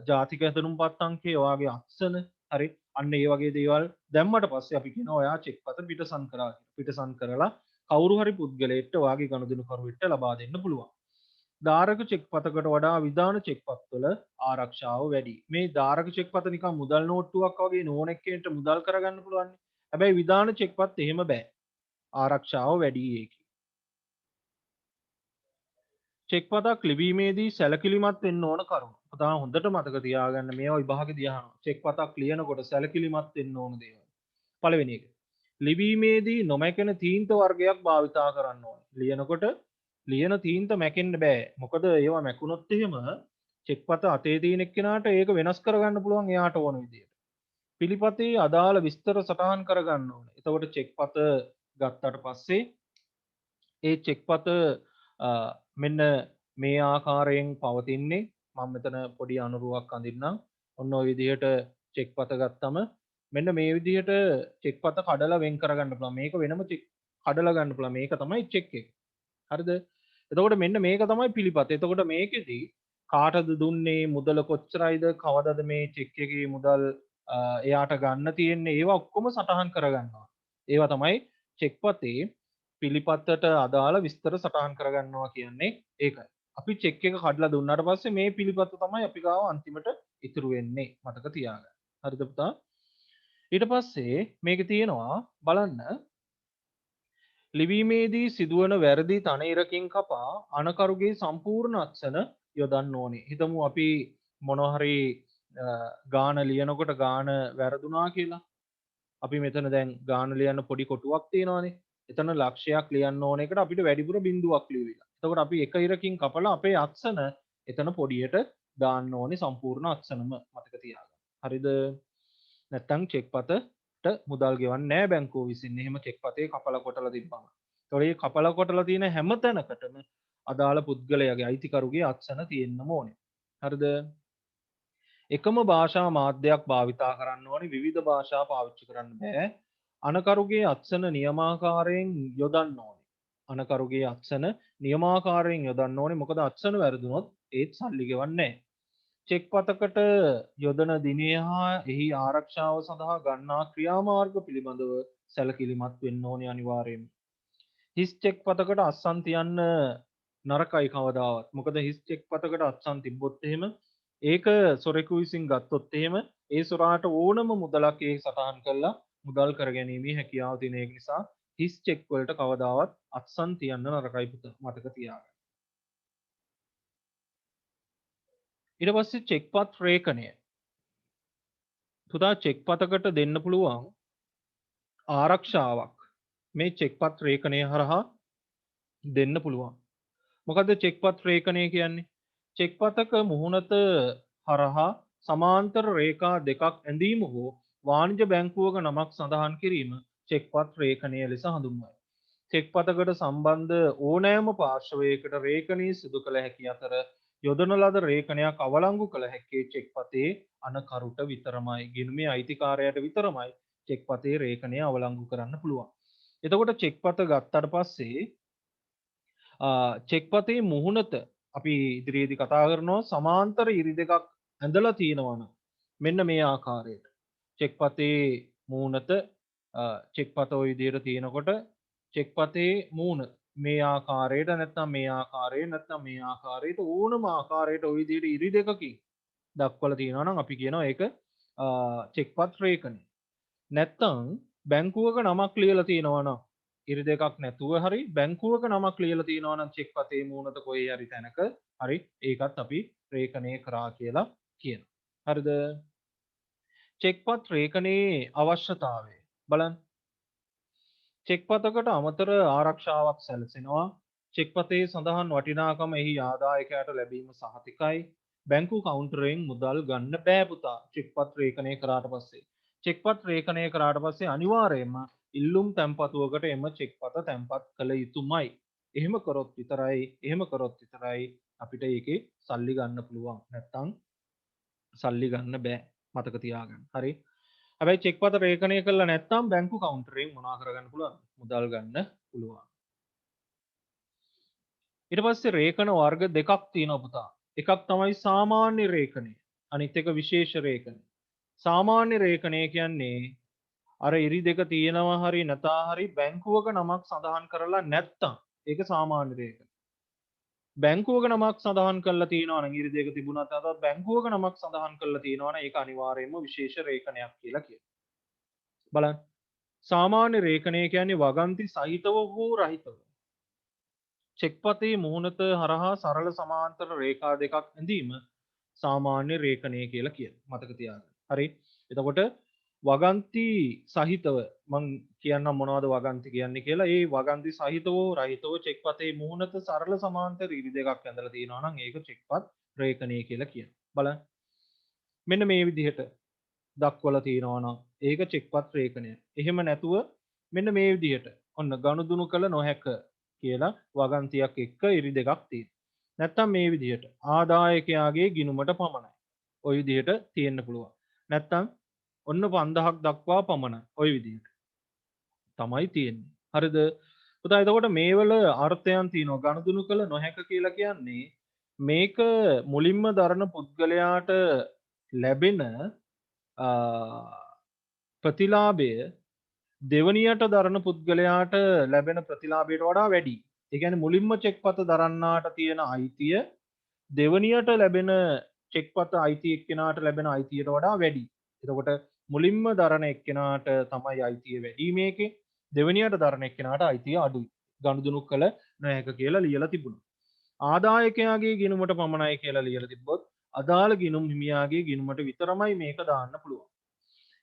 ජාතික ඇඳුම්පත් අංකය ඔයාගේ අක්ෂර හරි අන්න ඒ වගේ දේවල් දැම්මට පස්සේ අපි කියනවා ඔයා චෙක්පත පිටසන් කරා කියලා. පිටසන් කරලා කවුරු හරි පුද්ගලයෙක්ට ඔයාගේ ගනුදෙනු කරුවෙක්ට ලබා දෙන්න පුළුවන්. ධාරක චෙක්පතකට වඩා විධාන චෙක්පත්වල ආරක්ෂාව වැඩි. මේ ධාරක චෙක්පත නිකන් මුදල් නෝට්ටුවක් වගේ ඕනෙක් කෙනෙක්ට මුදල් කරගන්න පුළුවන්. හැබැයි විධාන චෙක්පත් එහෙම බෑ. ආරක්ෂාව වැඩි ඒකේ. චෙක්පතක් ලිවීමේදී සැලකිලිමත් වෙන්න ඕන කරුණු. පුතා හොඳට මතක තියාගන්න මේවා විභාගෙදී අහනවා. චෙක්පතක් ලියනකොට සැලකිලිමත් වෙන්න ඕන දේවල්. පළවෙනි එක. ලිවීමේදී නොමැකෙන තීන්ත වර්ගයක් භාවිතා කරන්න ඕන. ලියනකොට ලියන තීන්ත මැකෙන්න බෑ. මොකද ඒවා මැකුණොත් එහෙම චෙක්පත අතේ තියෙන එක්කෙනාට ඒක වෙනස් කරගන්න පුළුවන් එයාට ඕන විදියට. පිළිපතේ අදාළ විස්තර සටහන් කරගන්න ඕන. එතකොට චෙක්පත ගත්තට පස්සේ ඒ චෙක්පත මෙන්න මේ ආකාරයෙන් පවතින්නේ. මම මෙතන පොඩි අනුරුවක් අඳින්නම්. ඔන්න ඔය විදිහට චෙක්පත ගත්තම මෙන්න මේ විදිහට චෙක්පත කඩලා වෙන් කරගන්න පුළුවන්. මේක වෙනම චෙක් කඩලා ගන්න පුළුවන්. මේක තමයි චෙක් එක. හරිද? එතකොට මෙන්න මේක තමයි පිළිපත. එතකොට මේකෙදි කාටද දුන්නේ, මුදල කොච්චරයිද, කවදද මේ චෙක් එකේ මුදල් එයාට ගන්න තියෙන්නේ, ඒවා ඔක්කොම සටහන් කරගන්නවා. ඒවා තමයි චෙක්පතේ පිළිපතට අදාළ විස්තර සටහන් කරගන්නවා කියන්නේ ඒකයි. අපි චෙක් එක කඩලා දුන්නාට පස්සේ මේ පිළිපත තමයි අපි ගාව අන්තිමට ඉතුරු වෙන්නේ. මතක තියාගන්න. හරිද පුතා? ඊට පස්සේ මේකේ තියෙනවා බලන්න ලිවීමේදී සිදුවන වැරදි තනයිරකින් කපා අනකරුගේ සම්පූර්ණ අත්සන යොදන්න ඕනේ. හිතමු අපි මොනවා හරි ගාන ලියනකොට ගාන වැරදුනා කියලා. අපි මෙතන දැන් ගාන ලියන්න පොඩි කොටුවක් තියෙනවානේ. එතන ලක්ෂයක් ලියන්න ඕන එකට අපිට වැඩිපුර බිඳුවක් ලියවිලා. එතකොට අපි එක ඉරකින් කපලා අපේ අත්සන එතන පොඩියට දාන්න ඕනේ සම්පූර්ණ අත්සනම මතක තියාගන්න. හරිද? නැත්තම් චෙක්පතට මුදල් ගෙවන්නේ නැහැ බැංකුව විසින්. එහෙම චෙක්පතේ කපලා කොටලා තිබ්බම. ඒතකොට මේ කපලා කොටලා තියෙන හැම තැනකටම අදාළ පුද්ගලයාගේ අයිතිකරුගේ අත්සන තියෙන්නම ඕනේ. හරිද? එකම භාෂා මාධ්‍යයක් භාවිතා කරන්න ඕනේ. විවිධ භාෂා පාවිච්චි කරන්න බෑ. අනකරුගේ අත්සන නියමාකාරයෙන් යොදන්න ඕනේ. අනකරුගේ අත්සන නියමාකාරයෙන් යොදන්න ඕනේ. මොකද අත්සන වැරදුනොත් ඒත් සල්ලි ගෙවන්නේ නැහැ. චෙක් පතකට යොදන දිනය හා එහි ආරක්ෂාව සඳහා ගන්නා ක්‍රියාමාර්ග පිළිබඳව සැලකිලිමත් වෙන්න ඕනේ අනිවාර්යයෙන්ම. හිස් චෙක් පතකට අත්සන් තියන්න නරකයි කවදාවත්. මොකද හිස් චෙක් පතකට අත්සන් තිබ්බොත් එහෙම ඒක සොරෙකු විසින් ගත්තොත් එහෙම ඒ සොරාට ඕනම මුදලක් ඒ සටහන් කරලා මුදල් කරගැනීමේ හැකියාව තියෙන ඒක නිසා හිස් චෙක් වලට කවදාවත් අත්සන් තියන්න නරකයි පුතා. මතක තියාගන්න. ඊට පස්සේ චෙක්පත් රේඛනය. පුතා චෙක්පතකට දෙන්න පුළුවන් ආරක්ෂාවක් මේ චෙක්පත් රේඛනය හරහා දෙන්න පුළුවන්. මොකද්ද චෙක්පත් රේඛනය කියන්නේ? චෙක්පතක මුහුණත හරහා සමාන්තර රේඛා දෙකක් ඇඳීම හෝ වාණිජ බැංකුවක නමක් සඳහන් කිරීම චෙක්පත් රේඛනය ලෙස හඳුන්වයි. චෙක්පතකට සම්බන්ධ ඕනෑම පාර්ශවයකට රේඛනී සිදු කළ හැකි අතර යොදන ලද රේඛනයක් අවලංගු කළ හැක්කේ චෙක්පතේ අනකරුට විතරමයි. ගිණුමේ අයිතිකාරයාට විතරමයි චෙක්පතේ රේඛනය අවලංගු කරන්න පුළුවන්. එතකොට චෙක්පත ගත්තට පස්සේ චෙක්පතේ මුහුණත අපි ඉදිරියේදී කතා කරනවා සමාන්තර ඉරි දෙකක් ඇඳලා තියෙනවා නම් මෙන්න මේ ආකාරයට චෙක්පතේ මුහුණත චෙක්පත ওই විදිහට තියෙනකොට චෙක්පතේ මුහුණ මේ ආකාරයට නැත්නම් මේ ආකාරයට නැත්නම් මේ ආකාරයට ඕනම ආකාරයට ওই විදිහට ඉරි දෙකකින් දක්වලා තියෙනවා නම් අපි කියනවා ඒක චෙක්පත් රේඛනය. නැත්නම් බැංකුවක නමක් ලියලා තියෙනවා නම් ඉරි දෙකක් නැතුව හරි බැංකුවක නමක් ලියලා තියෙනවා නම් චෙක්පතේ මූණත කොහේ හරි තැනක හරි ඒකත් අපි රේඛනය කරා කියලා කියනවා. හරිද? චෙක්පත් රේඛනයේ අවශ්‍යතාවය බලන්න. චෙක්පතකට අමතර ආරක්ෂාවක් සැලසෙනවා. චෙක්පතේ සඳහන් වටිනාකම එහි ආදායකයාට ලැබීම සහතිකයි. බැංකු කවුන්ටරයෙන් මුදල් ගන්න බෑ පුතා චෙක්පත් රේඛනය කරාට පස්සේ. චෙක්පත් රේඛනය කරාට පස්සේ අනිවාර්යයෙන්ම ඉල්ලුම් තැන්පතුවකට එම චෙක්පත තැන්පත් කළ යුතුමයි. එහෙම කරොත් විතරයි අපිට ඒකේ සල්ලි ගන්න පුළුවන්. නැත්තම් සල්ලි ගන්න බෑ. මතක තියාගන්න. හරි. හැබැයි චෙක්පත රේඛනය කළා නැත්නම් බැංකු කවුන්ටරයෙන් මොනවා කරගන්න පුළුවන්? මුදල් ගන්න පුළුවන්. ඊට පස්සේ රේඛන වර්ග දෙකක් තියෙනවා පුතා. එකක් තමයි සාමාන්‍ය රේඛනය. අනිත් එක විශේෂ රේඛනය. සාමාන්‍ය රේඛනය කියන්නේ අර ඉරි දෙක තියෙනවා හරි නැතා හරි බැංකුවක නමක් සඳහන් කරලා නැත්තම් ඒක සාමාන්‍ය රේඛනය. බැංකුවක නමක් සඳහන් කරලා තියෙනවා නම් ඉරි දෙක තිබුණත් අතත් බැංකුවක නමක් සඳහන් කරලා තියෙනවා නම් ඒක අනිවාර්යයෙන්ම විශේෂ රේඛනයක් කියලා කියනවා. බලන්න. සාමාන්‍ය රේඛනය කියන්නේ වගන්ති සහිතව හෝ රහිතව චෙක්පතේ මුහුණත හරහා සරල සමාන්තර රේඛා දෙකක් ඇඳීම සාමාන්‍ය රේඛනය කියලා කියනවා. මතක තියාගන්න. හරි. එතකොට වගන්ති සහිතව මං කියන්නම් මොනවද වගන්ති කියන්නේ කියලා. ඒ වගන්ති සහිතව රහිතව චෙක්පතේ මුහුණත සරල සමාන්තර ඉරි දෙකක් ඇඳලා තියෙනවා නම් ඒක චෙක්පත් රේඛනය කියලා කියනවා. බලන්න. මෙන්න මේ විදිහට දක්වලා තියෙනවා නම් ඒක චෙක්පත් රේඛනය. එහෙම නැතුව මෙන්න මේ විදිහට ඔන්න ගනුදෙනු කළ නොහැක කියලා වගන්තියක් එක්ක ඉරි දෙකක් තියෙනවා. නැත්තම් මේ විදිහට ආදායකයාගේ ගිණුමට පමණයි. ওই විදිහට තියෙන්න පුළුවන්. නැත්තම් ඔන්න 5000ක් දක්වා පමණයි. ওই විදිහට තමයි තියෙන්නේ. හරිද? පුතා එතකොට මේවල අර්ථයන් තියෙනවා. ගනුදෙනු කළ නොහැක කියලා කියන්නේ මේක මුලින්ම දරන පුද්ගලයාට ලැබෙන ප්‍රතිලාභය දෙවනියට දරන පුද්ගලයාට ලැබෙන ප්‍රතිලාභයට වඩා වැඩි. ඒ කියන්නේ මුලින්ම චෙක්පත දරන්නාට තියෙන අයිතිය දෙවනියට ලැබෙන චෙක්පත අයිති එක්කෙනාට ලැබෙන අයිතියට වඩා වැඩි. එතකොට මුලින්ම දරන එක්කෙනාට තමයි අයිතිය වැඩි මේකේ. දෙවනියට දරන එක්කෙනාට අයිතිය අඩුයි. ගනුදෙනු කළ නොහැක කියලා ලියලා තිබුණා. ආදායකයාගේ ගිණුමට පමණයි කියලා ලියලා තිබ්බොත් අදාළ ගිණුම් හිමියාගේ ගිණුමට විතරමයි මේක දාන්න පුළුවන්.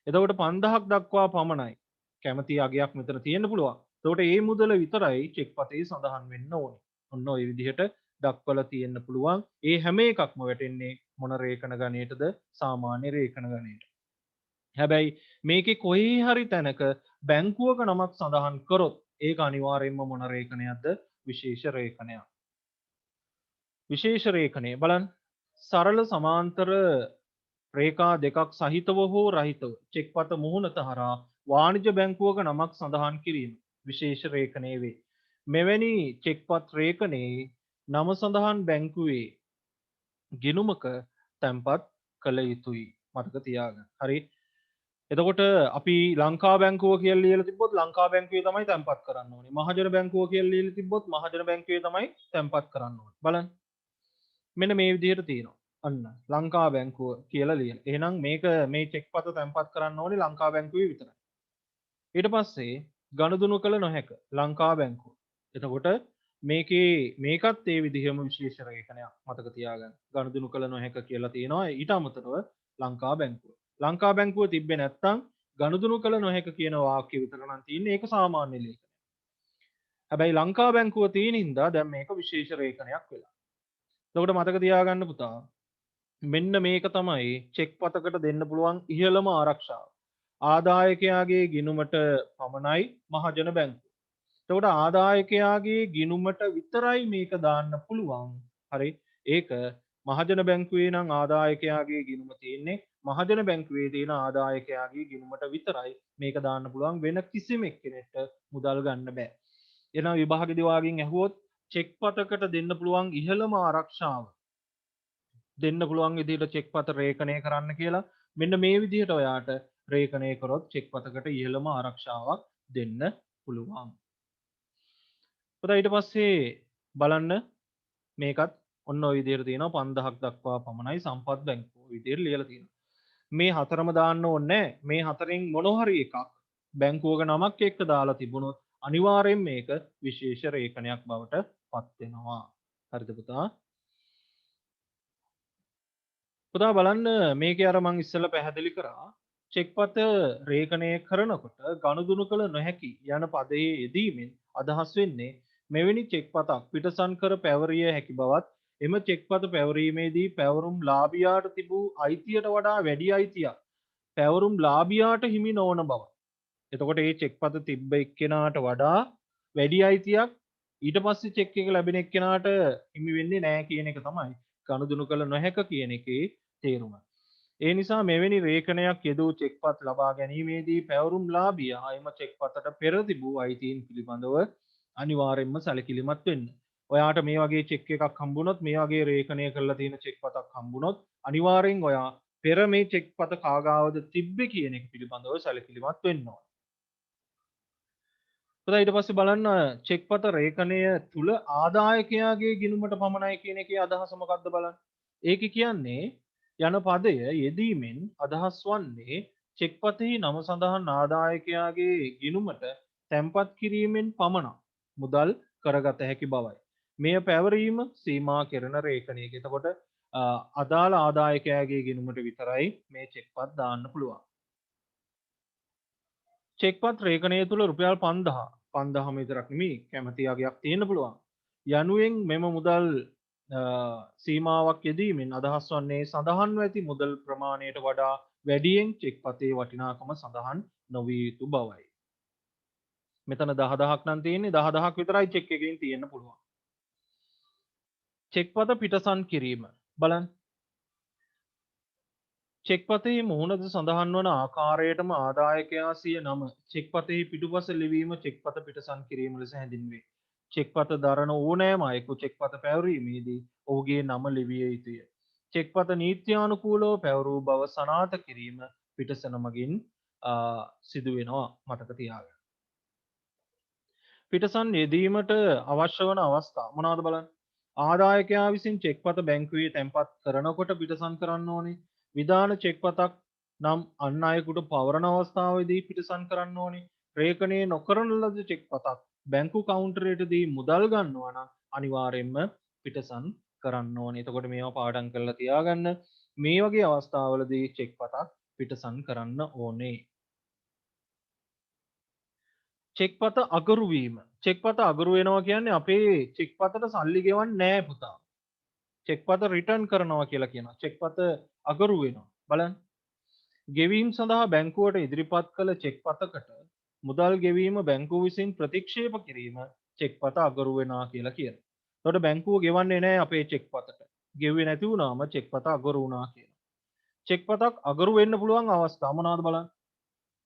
එතකොට 5000ක් දක්වා පමණයි කැමති අගයක් මෙතන තියෙන්න පුළුවන්. එතකොට ඒ මුදල විතරයි චෙක් පතේ සඳහන් වෙන්න ඕනේ. ඔන්න ඔය විදිහට දක්වලා තියෙන්න පුළුවන්. ඒ හැම එකක්ම වැටෙන්නේ මොන රේඛන ගණයටද? සාමාන්‍ය රේඛන ගණයට. හැබැයි මේකේ කොහේ හරි තැනක බැංකුවක නමක් සඳහන් කරොත් ඒක අනිවාර්යයෙන්ම මොන රේඛනයක්ද? විශේෂ රේඛනයක්. විශේෂ රේඛනය බලන්න. සරල සමාන්තර රේඛා දෙකක් සහිතව හෝ රහිතව චෙක්පත මුහුණත හරහා වාණිජ බැංකුවක නමක් සඳහන් කිරීම විශේෂ රේඛනය වේ. මෙවැනි චෙක්පත් රේඛනයේ නම සඳහන් බැංකුවේ ගිණුමක තැන්පත් කළ යුතුයි. මතක තියාගන්න. හරි. එතකොට අපි ලංකා බැංකුව කියලා ලියලා තිබ්බොත් ලංකා බැංකුවේ තමයි තැන්පත් කරන්න ඕනේ. මහජන බැංකුව කියලා ලියලා තිබ්බොත් මහජන බැංකුවේ තමයි තැන්පත් කරන්න ඕනේ. බලන්න. මෙන්න මේ විදිහට තියෙනවා. අන්න ලංකා බැංකුව කියලා ලියන. එහෙනම් මේක මේ චෙක්පත තැන්පත් කරන්න ඕනේ ලංකා බැංකුවේ විතරයි. ඊට පස්සේ ගනුදෙනු කළ නොහැක ලංකා බැංකුව. එතකොට මේකේ මේකත් ඒ විදිහම විශේෂ රේඛනයක් මතක තියාගන්න. ගනුදෙනු කළ නොහැක කියලා තියෙනවා. ඊට අමතරව ලංකා බැංකුව. ලංකා බැංකුව තිබ්බේ නැත්නම් ගනුදෙනු කළ නොහැක කියන වාක්‍ය විතර නම් තියෙන්නේ. ඒක සාමාන්‍ය ලේඛනය. හැබැයි ලංකා බැංකුව තියෙන හින්දා දැන් මේක විශේෂ රේඛනයක් වෙලා. එතකොට මතක තියාගන්න පුතා මෙන්න මේක තමයි චෙක් පතකට දෙන්න පුළුවන් ඉහළම ආරක්ෂාව. ආදායකයාගේ ගිණුමට පමණයි මහජන බැංකුව. එතකොට ආදායකයාගේ ගිණුමට විතරයි මේක දාන්න පුළුවන්. හරි. ඒක මහජන බැංකුවේ නම් ආදායකයාගේ ගිණුම තියෙන්නේ මහජන බැංකුවේ තියෙන ආදායකයාගේ ගිණුමට විතරයි මේක දාන්න පුළුවන්. වෙන කිසිම එක්කෙනෙක්ට මුදල් ගන්න බෑ. එහෙනම් විභාග දිවාගෙන් ඇහුවොත් චෙක් පතකට දෙන්න පුළුවන් ඉහළම ආරක්ෂාව දෙන්න පුළුවන් විදිහට චෙක් පත රේඛනය කරන්න කියලා මෙන්න මේ විදිහට ඔයාට රේඛනය කරොත් චෙක් පතකට ඉහළම ආරක්ෂාවක් දෙන්න පුළුවන්. පුතා ඊට පස්සේ බලන්න මේකත් ඔන්න ඔය විදිහට තියෙනවා 5000ක් දක්වා පමණයි සම්පත් බැංකුව විදිහට ලියලා තියෙනවා. මේ හතරම දාන්න ඕනේ මේ හතරෙන් මොන හරි එකක් බැංකුවක නමක් එක්ක දාලා තිබුණොත් අනිවාර්යෙන් මේක විශේෂ රේඛනයක් බවට පත් වෙනවා. හරිද පුතා? පුතා බලන්න මේකේ අර මං ඉස්සෙල්ලා පැහැදිලි කරා චෙක්පත රේඛනය කරනකොට ගනුදෙනු කළ නොහැකි යන පදයේ යෙදීමෙන් අදහස් වෙන්නේ මෙවැනි චෙක්පතක් පිටසන් කර පැවරිය හැකි බවත් එම චෙක්පත පැවරීමේදී පැවරුම් ලාභියාට තිබූ අයිතියට වඩා වැඩි අයිතියක් පැවරුම් ලාභියාට හිමි නොවන බව. එතකොට මේ චෙක්පත තිබ්බ එක්කෙනාට වඩා වැඩි අයිතියක් ඊට පස්සේ චෙක් එක ලැබෙන එක්කෙනාට හිමි වෙන්නේ නැහැ කියන එක තමයි ගනුදෙනු කළ නොහැක කියන එකේ තේරුම. ඒ නිසා මෙවැනි රේඛනයක් යෙදූ චෙක්පත් ලබා ගැනීමේදී පැවරුම් ලාභියා එම චෙක්පතට පෙර තිබූ අයිතීන් පිළිබඳව අනිවාර්යයෙන්ම සැලකිලිමත් වෙන්න. ඔයාට මේ වගේ චෙක් එකක් හම්බුනොත් මේ වගේ රේඛනය කරලා තියෙන චෙක්පතක් හම්බුනොත් අනිවාර්යෙන් ඔයා පෙර මේ චෙක්පත කාගාවද තිබ්බේ කියන එක පිළිබඳව සැලකිලිමත් වෙන්න ඕන. ඊට පස්සේ බලන්න චෙක්පත රේඛනය තුල ආදායකයාගේ ගිණුමට පමණයි කියන එකේ අදහස මොකක්ද බලන්න. ඒක කියන්නේ යන පදය යෙදීමෙන් අදහස් වන්නේ චෙක්පතෙහි නම සඳහන් ආදායකයාගේ ගිණුමට තැන්පත් කිරීමෙන් පමණක් මුදල් කරගත හැකි බවයි. මෙය පැවරීම සීමා කෙරෙන රේඛනයක. එතකොට අදාළ ආදායකයාගේ ගිණුමට විතරයි මේ චෙක්පත් දාන්න පුළුවන්. චෙක්පත් රේඛනය තුල රුපියල් 5000 විතරක් නෙමෙයි කැමති අගයක් තියෙන්න පුළුවන්. යනුවෙන් මෙම මුදල් සීමාවක් යෙදීමෙන් අදහස් වන්නේ සඳහන්ව ඇති මුදල් ප්‍රමාණයට වඩා වැඩියෙන් චෙක්පතේ වටිනාකම සඳහන් නොවිය යුතු බවයි. මෙතන 10000ක් නම් තියෙන්නේ 10000ක් විතරයි චෙක් එකකින් තියෙන්න පුළුවන්. චෙක් පත පිටසන් කිරීම. බලන්න. චෙක් පතේ මුහුණද සඳහන් වන ආකාරයටම ආදායකයා සිය නම චෙක් පතෙහි පිටුපස ලිවීම චෙක් පත පිටසන් කිරීම ලෙස හැඳින්වේ. චෙක් පත දරන ඕනෑම අයෙකු චෙක් පත පැවරීමේදී ඔහුගේ නම ලිවිය යුතුය. චෙක් පත නීත්‍යානුකූලව පැවරූ බව සනාථ කිරීම පිටසන මගින් සිදුවෙනවා මතක තියාගන්න. පිටසන් යෙදීමට අවශ්‍ය වන අවස්ථා මොනවද බලන්න. ආදායකයා විසින් චෙක් පත බැංකුවේ තැන්පත් කරනකොට පිටසන් කරන්න ඕනේ. විධාන චෙක් පතක් නම් අන් අයෙකුට පවරන අවස්ථාවේදී පිටසන් කරන්න ඕනේ. රේඛනය නොකරන ලද චෙක් පතක් බැංකු කවුන්ටරයටදී මුදල් ගන්නවා නම් අනිවාර්යයෙන්ම පිටසන් කරන්න ඕනේ. එතකොට මේවා පාඩම් කරලා තියාගන්න. මේ වගේ අවස්ථාවලදී චෙක් පතක් පිටසන් කරන්න ඕනේ. චෙක් පත අගරු වීම. චෙක් පත අගරු වෙනවා කියන්නේ අපේ චෙක් පතට සල්ලි ගෙවන්නේ නැහැ පුතා. චෙක් පත රිටර්න් කරනවා කියලා කියනවා. චෙක් පත අගරු වෙනවා. බලන්න. ගෙවීම් සඳහා බැංකුවට ඉදිරිපත් කළ චෙක් පතකට මුදල් ගෙවීම බැංකුව විසින් ප්‍රතික්ෂේප කිරීම චෙක් පත අගරු වෙනවා කියලා කියනවා. එතකොට බැංකුව ගෙවන්නේ නැහැ අපේ චෙක් පතට. ගෙව්වේ නැති වුණාම චෙක් පත අගරු වුණා කියලා. චෙක් පතක් අගරු වෙන්න පුළුවන් අවස්ථා මොනවද බලන්න.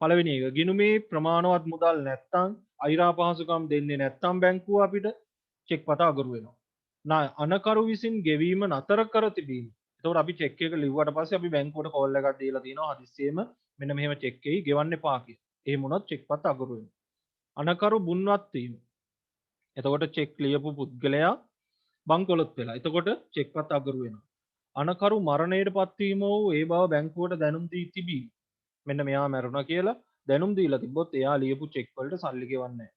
පළවෙනි එක ගිණුමේ ප්‍රමාණවත් මුදල් නැත්තම් අයිරා පහසුකම් දෙන්නේ නැත්තම් බැංකුව අපිට චෙක් පත අගරු වෙනවා. අනකරු විසින් ගෙවීම නතර කර තිබීම. එතකොට අපි චෙක් එක ලිව්වට පස්සේ අපි බැංකුවට කෝල් එකක් දීලා තියෙනවා හදිස්සියෙම මෙන්න මෙහෙම චෙක් එකයි ගෙවන්න එපා කියලා. එහෙම වුණොත් චෙක් පත අගරු වෙනවා. අනකරු බුන්වත් වීම. එතකොට චෙක් ලියපු පුද්ගලයා බංකොලොත් වෙලා. එතකොට චෙක් පත අගරු වෙනවා. අනකරු මරණයට පත්වීම වූ ඒ බව බැංකුවට දැනුම් දී තිබීම. මෙන්න මෙයා මැරුණා කියලා දැනුම් දීලා තිබ්බොත් එයා ලියපු චෙක් වලට සල්ලි ගෙවන්නේ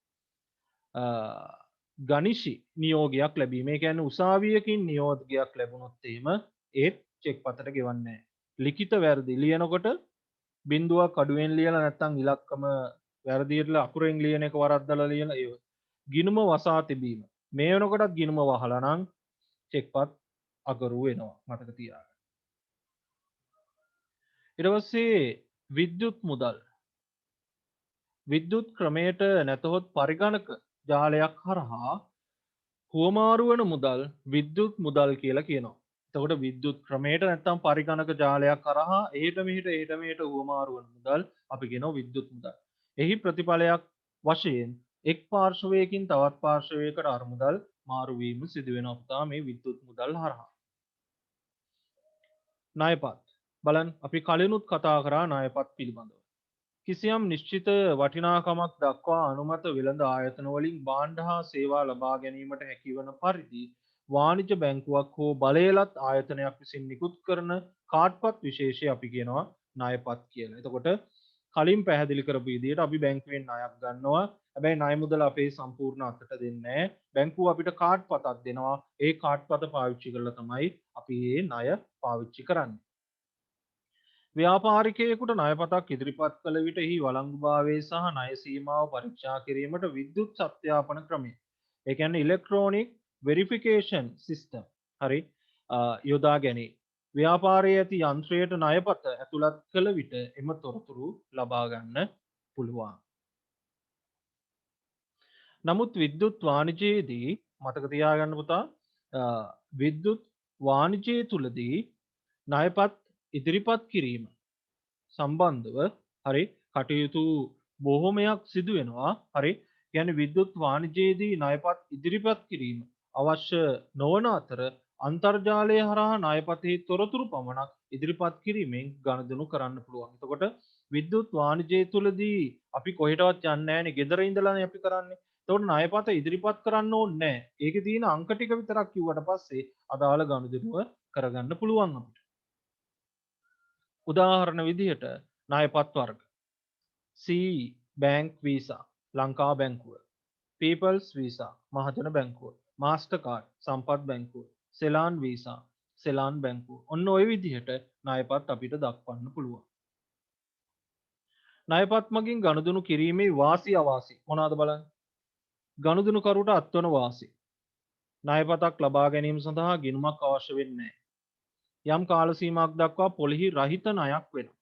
නැහැ. ගනිෂි නියෝගයක් ලැබීම. ඒ කියන්නේ උසාවියකින් නියෝගයක් ලැබුණොත් එහෙම ඒත් චෙක් පතට ගෙවන්නේ නැහැ. ලිඛිත වැරදි ලියනකොට බිඳුවක් අඩුවෙන් ලියලා නැත්නම් ඉලක්කම වැරදියට අකුරෙන් ලියන එක වරද්දලා ලියලා ඒ ගිණුම වසා තිබීම. මේ වෙනකොටත් ගිණුම වහලා නම් චෙක් පත් අගරු වෙනවා. මතක තියාගන්න. ඊට පස්සේ විද්‍යුත් මුදල්. විද්‍යුත් ක්‍රමයට නැතහොත් පරිගණක ජාලයක් හරහා හුවමාරු වන මුදල් විද්‍යුත් මුදල් කියලා කියනවා. එතකොට විද්‍යුත් ක්‍රමයට නැත්නම් පරිගණක ජාලයක් කරහා එහෙට මෙහෙට හුවමාරු වන මුදල් අපි කියනවා විද්‍යුත් මුදල්. එහි ප්‍රතිඵලයක් වශයෙන් එක් පාර්ශවයකින් තවත් පාර්ශවයකට අරමුදල් මාරු වීම සිදු වෙනවා පුතා මේ විද්‍යුත් මුදල් හරහා. ණයපත්. බලන්න අපි කලිනුත් කතා කරා ණයපත් පිළිබඳව. කිසියම් නිශ්චිත වටිනාකමක් දක්වා අනුමත වෙළඳ ආයතන වලින් භාණ්ඩ හා සේවා ලබා ගැනීමට හැකිවන පරිදි වාණිජ බැංකුවක් හෝ බලයලත් ආයතනයක් විසින් නිකුත් කරන කාඩ්පත් විශේෂය අපි කියනවා ණයපත් කියලා. එතකොට කලින් පැහැදිලි කරපු විදිහට අපි බැංකුවෙන් ණයක් ගන්නවා. හැබැයි ණය මුදල අපේ සම්පූර්ණ අතට දෙන්නේ නැහැ. බැංකුව අපිට කාඩ්පතක් දෙනවා. ඒ කාඩ්පත පාවිච්චි කරලා තමයි අපි මේ ණය පාවිච්චි කරන්නේ. ව්‍යාපාරිකයෙකුට ණයපතක් ඉදිරිපත් කළ විට එහි වළංගුභාවය සහ ණය සීමාව පරීක්ෂා කිරීමට විද්‍යුත් සත්‍යාපන ක්‍රමය. ඒ කියන්නේ ඉලෙක්ට්‍රොනික වෙරිෆිකේෂන් සිස්ටම්. හරි. යොදා ගැනීම. ව්‍යාපාරයේ ඇති යන්ත්‍රයට ණයපත ඇතුළත් කළ විට එම තොරතුරු ලබා ගන්න පුළුවන්. නමුත් විද්‍යුත් වාණිජයේදී මතක තියාගන්න පුතා විද්‍යුත් වාණිජය තුලදී ණයපත් ඉදිරිපත් කිරීම සම්බන්ධව හරි කටයුතු බොහොමයක් සිදු වෙනවා. හරි. කියන්නේ විද්‍යුත් වාණිජයේදී ණයපත් ඉදිරිපත් කිරීම අවශ්‍ය නොවන අතර අන්තර්ජාලය හරහා ණයපතෙහි තොරතුරු පමණක් ඉදිරිපත් කිරීමෙන් ගනුදෙනු කරන්න පුළුවන්. එතකොට විද්‍යුත් වාණිජය තුලදී අපි කොහෙටවත් යන්නේ නැහැනේ. ගෙදර ඉඳලානේ අපි කරන්නේ. එතකොට ණයපත ඉදිරිපත් කරන්න ඕනේ නැහැ. ඒකේ තියෙන අංක ටික විතරක් කිව්වට පස්සේ අදාළ ගනුදෙනුව කරගන්න පුළුවන් අපිට. උදාහරණ විදිහට ණයපත් වර්ග C බැංක් වීසා ලංකා බැංකුව පීපල්ස් වීසා මහජන බැංකුව මාස්ටර්කාඩ් සම්පත් බැංකුව සෙලාන් වීසා සෙලාන් බැංකුව ඔන්න ඔය විදිහට ණයපත් අපිට දක්වන්න පුළුවන්. ණයපත් මගින් ගනුදෙනු කිරීමේ වාසි අවාසි මොනවාද බලන්න. ගනුදෙනුකරුට අත්වන වාසි. ණයපතක් ලබා ගැනීම සඳහා ගිණුමක් අවශ්‍ය වෙන්නේ නැහැ. යම් කාල සීමාවක් දක්වා පොලිහි රහිත ණයක් වෙනවා.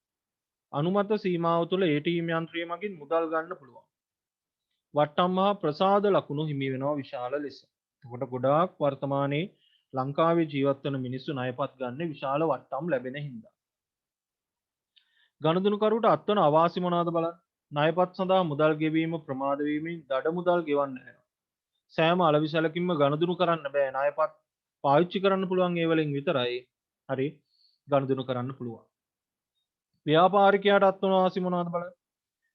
අනුමත සීමාව තුළ ATM යන්ත්‍රය මගින් මුදල් ගන්න පුළුවන්. වට්ටම් හා ප්‍රසාද ලකුණු හිමි වෙනවා විශාල ලෙස. එතකොට ගොඩාක් වර්තමානයේ ලංකාවේ ජීවත් වෙන මිනිස්සු ණයපත් ගන්න විශාල වට්ටම් ලැබෙන හින්දා. ගනුදෙනුකරුට අත්වන අවාසි මොනවාද බලන්න. ණයපත් සඳහා මුදල් ගෙවීම ප්‍රමාද වීමෙන් දඩ මුදල් ගෙවන්න වෙනවා. සෑම අලවිසලකින්ම ගනුදෙනු කරන්න බෑ. ණයපත් පාවිච්චි කරන්න පුළුවන් ඒ වලින් විතරයි. හරි ගනුදෙනු කරන්න පුළුවන්. ව්‍යාපාරිකයාට අත්වන වාසි මොනවාද බලන්න.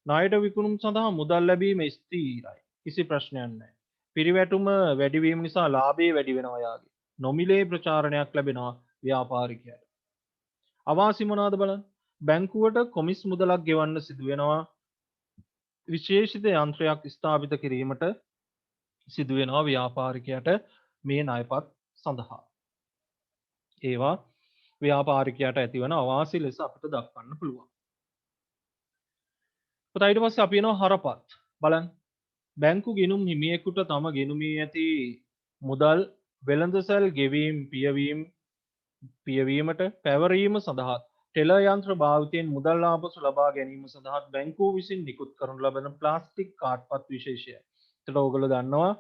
ණයට විකුණුම් සඳහා මුදල් ලැබීම ස්ථිරයි. කිසි ප්‍රශ්නයක් නැහැ. පිරිවැටුම වැඩිවීම නිසා ලාභය වැඩි වෙනවා යාගේ. නොමිලේ ප්‍රචාරණයක් ලැබෙනවා ව්‍යාපාරිකයාට. අවාසි මොනවාද බලන්න. බැංකුවට කොමිස් මුදලක් ගෙවන්න සිදු වෙනවා. විශේෂිත යන්ත්‍රයක් ස්ථාපිත කිරීමට සිදු වෙනවා ව්‍යාපාරිකයට මේ ණයපත් සඳහා. ඒවා ව්‍යාපාරිකයට ඇතිවන අවාසි ලෙස අපිට දක්වන්න පුළුවන්. ඊට පස්සේ අපි එනවා හරපත්. බලන්න. බැංකු ගිණුම් හිමියෙකුට තම ගෙනුමේ ඇති මුදල් වෙළඳසැල් ගෙවීම් පියවීමට පැවරීම සඳහා ටෙලර් යන්ත්‍ර භාවිතයෙන් මුදල් ආපසු ලබා ගැනීම සඳහා බැංකුව විසින් නිකුත් කරනු ලබන ප්ලාස්ටික් කාඩ්පත් විශේෂය. එතකොට ඕගොල්ලෝ දන්නවා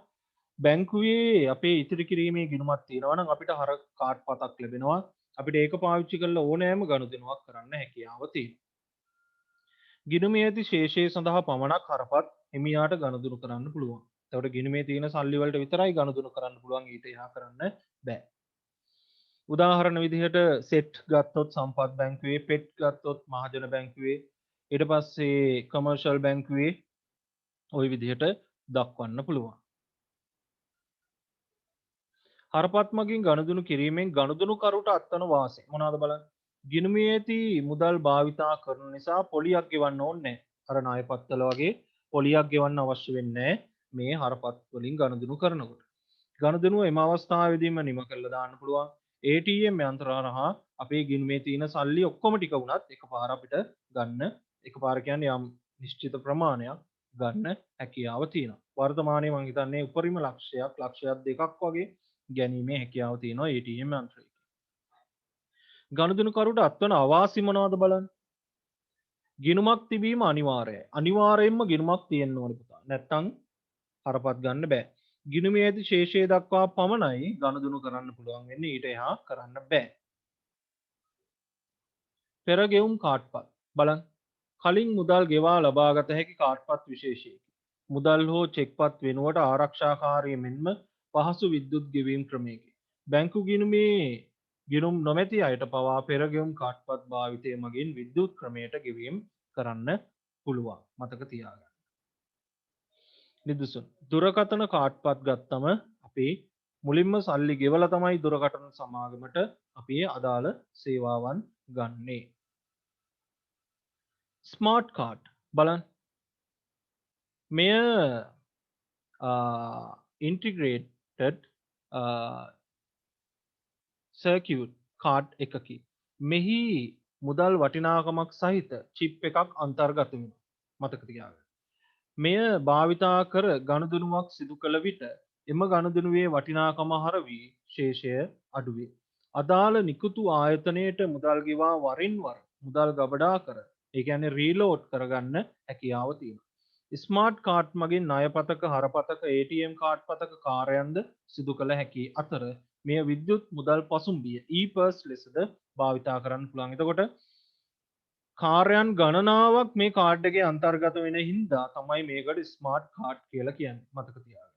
බැංකුවේ අපේ ඉතිරි කිරීමේ ගිණුමක් තියෙනවා නම් අපිට හර කාඩ්පතක් ලැබෙනවා. අපිට ඒක පාවිච්චි කරලා ඕනෑම ගනුදෙනුවක් කරන්න හැකියාව තියෙනවා. ගිණුමේ ඇති ශේෂය සඳහා පමණක් හරපත් හිමියාට ගනුදෙනු කරන්න පුළුවන්. එතකොට ගිණුමේ තියෙන සල්ලි වලට විතරයි ගනුදෙනු කරන්න පුළුවන්, ඊට එහා කරන්න බෑ. උදාහරණ විදිහට සෙට් ගත්තොත් සම්පත් බැංකුවේ, පෙට් ගත්තොත් මහජන බැංකුවේ, ඊට පස්සේ කමර්ෂල් බැංකුවේ ওই විදිහට දක්වන්න පුළුවන්. හරපත් මගින් ගනුදෙනු කිරීමෙන් ගනුදෙනුකරුට අත්වන වාසි මොනවාද බලන්න. ගිණුමේ ඇති මුදල් භාවිතා කරන නිසා පොලියක් ගෙවන්න ඕනේ නැහැ. අර ණයපත්වල වගේ පොලියක් ගෙවන්න අවශ්‍ය වෙන්නේ මේ හරපත් වලින් ගනුදෙනු කරනකොට. ගනුදෙනුව එම අවස්ථාවේදීම නිම කරලා දාන්න පුළුවන්. ATM යන්ත්‍ර හරහා අපේ ගිණුමේ තියෙන සල්ලි ඔක්කොම ටික වුණත් එකපාර අපිට ගන්න, එකපාර කියන්නේ යම් නිශ්චිත ප්‍රමාණයක් ගන්න හැකියාව තියෙනවා. වර්තමානයේ මම හිතන්නේ උපරිම ලක්ෂයක් දෙකක් වගේ ගැනීමේ හැකියාව තියෙනවා ATM යන්ත්‍රයක. ගනුදෙනුකරුට අත්වන අවාසි මොනවද බලන්න. ගිණුමක් තිබීම අනිවාර්යයි. අනිවාර්යයෙන්ම ගිණුමක් තියෙන්න ඕනේ පුතා. නැත්තම් හරපත් ගන්න බෑ. ගිණුමේ ඇති ශේෂය දක්වා පමණයි ගනුදෙනු කරන්න පුළුවන් වෙන්නේ, ඊට එහා කරන්න බෑ. පෙර ගෙවුම් කාඩ්පත් බලන්න. කලින් මුදල් ගෙවා ලබාගත හැකි කාඩ්පත් විශේෂයකි. මුදල් හෝ චෙක්පත් වෙනුවට ආරක්ෂාකාරී මෙන්ම පහසු විද්‍යුත් ගෙවීම් ක්‍රමයකි. බැංකු ගිණුමේ ගිණුම් නොමැති අයට පවා පෙර ගෙවුම් කාඩ්පත් භාවිතය මගින් විද්‍යුත් ක්‍රමයට ගෙවීම් කරන්න පුළුවන්. මතක තියාගන්න. නිදුසුන් දුරකථන කාඩ්පත් ගත්තම අපි මුලින්ම සල්ලි ගෙවලා තමයි දුරකථන සමාගමට අපි අදාළ සේවාවන් ගන්නේ. ස්මාර්ට් කාඩ් බලන්න. මෙය ඉන්ටිග්‍රේටඩ් සර්කියුට් කාඩ් එකකි. මෙහි මුදල් වටිනාකමක් සහිත චිප් එකක් අන්තර්ගත වෙනවා. මතක තියාගන්න. මෙය භාවිතා කර ගනුදෙනුවක් සිදු කළ විට එම ගනුදෙනුවේ වටිනාකම හර වී ශේෂය අඩුවේ. අදාළ නිකුතු ආයතනයට මුදල් ගෙවා වරින් වර මුදල් ගබඩා කර, ඒ කියන්නේ රීලෝඩ් කරගන්න හැකියාව තියෙනවා. ස්මාර්ට් කාඩ් මගින් ණයපතක, හරපතක, ATM කාඩ් පතක කාර්යයන්ද සිදු කළ හැකි අතර මෙය විද්‍යුත් මුදල් පසුම්බිය e-purse ලෙසද භාවිතා කරන්න පුළුවන්. එතකොට කාර්යයන් ගණනාවක් මේ කාඩ් එකේ අන්තර්ගත වෙන හින්දා තමයි මේකට ස්මාර්ට් කාඩ් කියලා කියන්නේ. මතක තියාගන්න.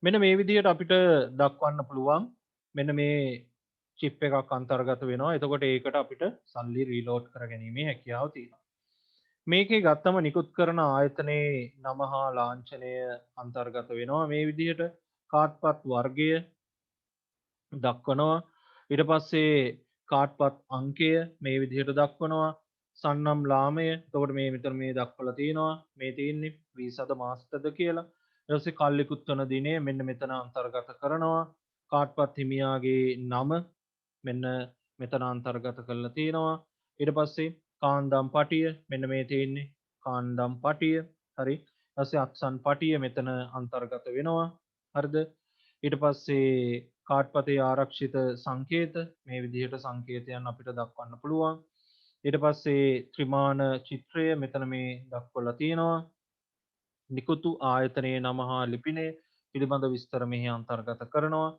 මෙන්න මේ විදිහට අපිට දක්වන්න පුළුවන්. මෙන්න මේ චිප් එකක් අන්තර්ගත වෙනවා. එතකොට ඒකට අපිට සල්ලි රීලෝඩ් කරගැනීමේ හැකියාව තියෙනවා. මේකේ ගත්තම නිකුත් කරන ආයතනයේ නම හා ලාංඡනය අන්තර්ගත වෙනවා. මේ විදිහට කාඩ්පත් වර්ගය දක්වනවා. ඊට පස්සේ කාඩ්පත් අංකය මේ විදිහට දක්වනවා. සන්නම් ලාමය. එතකොට මේ මෙතන මේ දක්වලා තියෙනවා. මේ තියෙන්නේ වීසද මාස්ටර්ද කියලා. ඊට පස්සේ කල්ලිකුත් වන දිනය මෙන්න මෙතන අන්තර්ගත කරනවා. කාඩ්පත් හිමියාගේ නම මෙන්න මෙතන අන්තර්ගත කරලා තියෙනවා. ඊට පස්සේ කාන්දම් පටිය මෙන්න මේ තියෙන්නේ කාන්දම් පටිය. හරි. ඊට පස්සේ අත්සන් පටිය මෙතන අන්තර්ගත වෙනවා. හරිද? ඊට පස්සේ කාඩ්පතේ ආරක්ෂිත සංකේත මේ විදිහට සංකේතයන් අපිට දක්වන්න පුළුවන්. ඊට පස්සේ ත්‍රිමාන චිත්‍රය මෙතන මේ දක්වලා තියෙනවා. නිකුතු ආයතනයේ නම හා ලිපිනය පිළිබඳ විස්තර මෙහි අන්තර්ගත කරනවා.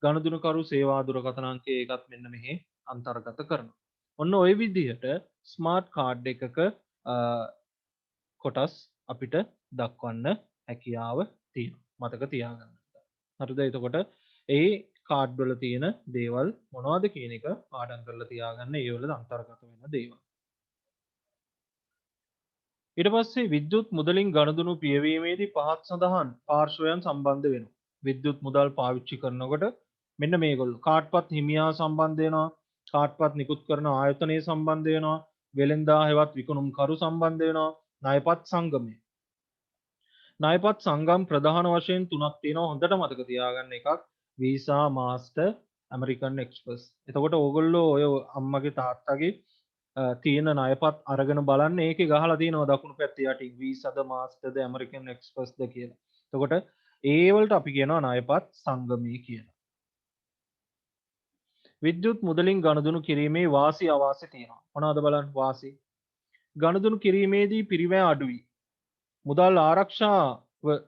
ගනුදෙනුකරු සේවා දුරකථන අංකය ඒකත් මෙන්න මෙහි අන්තර්ගත කරනවා. ඔන්න ওই විදිහට ස්මාර්ට් කාඩ් එකක කොටස් අපිට දක්වන්න හැකියාව තියෙනවා. මතක තියාගන්න. හරිද? එතකොට ඒ කාඩ් වල තියෙන දේවල් මොනවද කියන එක පාඩම් කරලා තියාගන්න. ඒ වල අන්තර්ගත වෙන දේවල්. ඊට පස්සේ විද්‍යුත් මුදලින් ගනුදෙනු පියවීමේදී පහත් සඳහන් පාර්ශ්වයන් සම්බන්ධ වෙනවා. විද්‍යුත් මුදල් පාවිච්චි කරනකොට මෙන්න මේගොල්ලෝ කාඩ්පත් හිමියා සම්බන්ධ වෙනවා. කාඩ්පත් නිකුත් කරන ආයතනයේ සම්බන්ධ වෙනවා. වෙළෙන්දා හෙවත් විකුණුම්කරු සම්බන්ධ වෙනවා. ණයපත් සංගමය. ණයපත් සංගම් ප්‍රධාන වශයෙන් තුනක් තියෙනවා. හොඳට මතක තියාගන්න. එකක් වීසා, මාස්ටර්, ඇමරිකන් එක්ස්ප්‍රස්. එතකොට ඕගොල්ලෝ ඔය අම්මගේ තාත්තගේ තියෙන ණයපත් අරගෙන බලන්න ඒකේ ගහලා තියෙනවා දකුණු පැත්තේ යටින් වීසාද මාස්ටර්ද ඇමරිකන් එක්ස්ප්‍රස්ද කියලා. එතකොට ඒ වලට අපි කියනවා ණයපත් සංගමය කියලා. විද්‍යුත් මුදලින් ගනුදෙනු කිරීමේ වාසි අවාසි තියෙනවා. මොනවද බලන්න වාසි? ගනුදෙනු කිරීමේදී පිරිවැය අඩුයි. මුදල් ආරක්ෂාව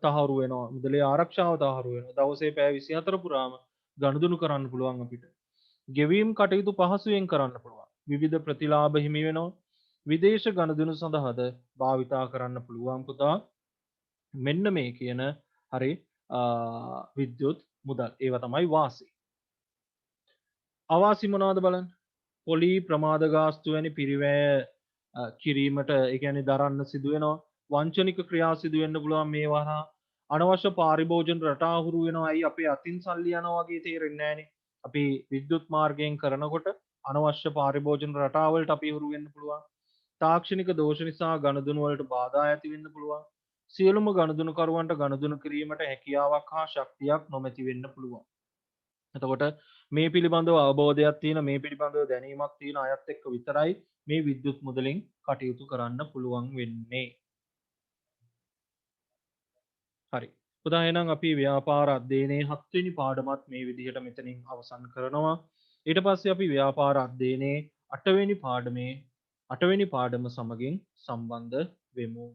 තහවුරු වෙනවා. මුදලේ ආරක්ෂාව තහවුරු වෙනවා. දවසේ පැය 24 පුරාම ගනුදෙනු කරන්න පුළුවන් අපිට. ගෙවීම් කටයුතු පහසුවෙන් කරන්න පුළුවන්. විවිධ ප්‍රතිලාභ හිමි වෙනවා. විදේශ ගනුදෙනු සඳහාද භාවිතා කරන්න පුළුවන් පුතා. මෙන්න මේ කියන හරි විද්‍යුත් මුදල්. ඒවා තමයි වාසි. අවාසි මොනවද බලන්න? පොලි ප්‍රමාද ගාස්තු වැනි පිරිවැය කිරීමට ඒ කියන්නේ දරන්න සිදු වෙනවා. වංචනික ක්‍රියා සිදු වෙන්න පුළුවන් මේවා හා අනවශ්‍ය පාරිභෝජන රටා හුරු වෙනවා. අයි අපේ අතින් සල්ලි යනවා වගේ තේරෙන්නේ නැහනේ. අපි විද්‍යුත් මාර්ගයෙන් කරනකොට අනවශ්‍ය පාරිභෝජන රටාවලට අපි හුරු වෙන්න පුළුවන්. තාක්ෂණික දෝෂ නිසා ගනුදෙනු වලට බාධා ඇති වෙන්න පුළුවන්. සියලුම ගනුදෙනුකරුවන්ට ගනුදෙනු කිරීමට හැකියාවක් හා ශක්තියක් නොමැති වෙන්න පුළුවන්. එතකොට මේ පිළිබඳව අවබෝධයක් තියෙන මේ පිළිබඳව දැනීමක් තියෙන අයත් එක්ක විතරයි මේ විද්‍යුත් මුදලින් කටයුතු කරන්න පුළුවන් වෙන්නේ. හරි. පුතා එහෙනම් අපි ව්‍යාපාර අධ්‍යයනයේ 7 වෙනි පාඩමත් මේ විදිහට මෙතනින් අවසන් කරනවා. ඊට පස්සේ අපි ව්‍යාපාර අධ්‍යයනයේ 8 වෙනි පාඩම සමගින් සම්බන්ධ වෙමු.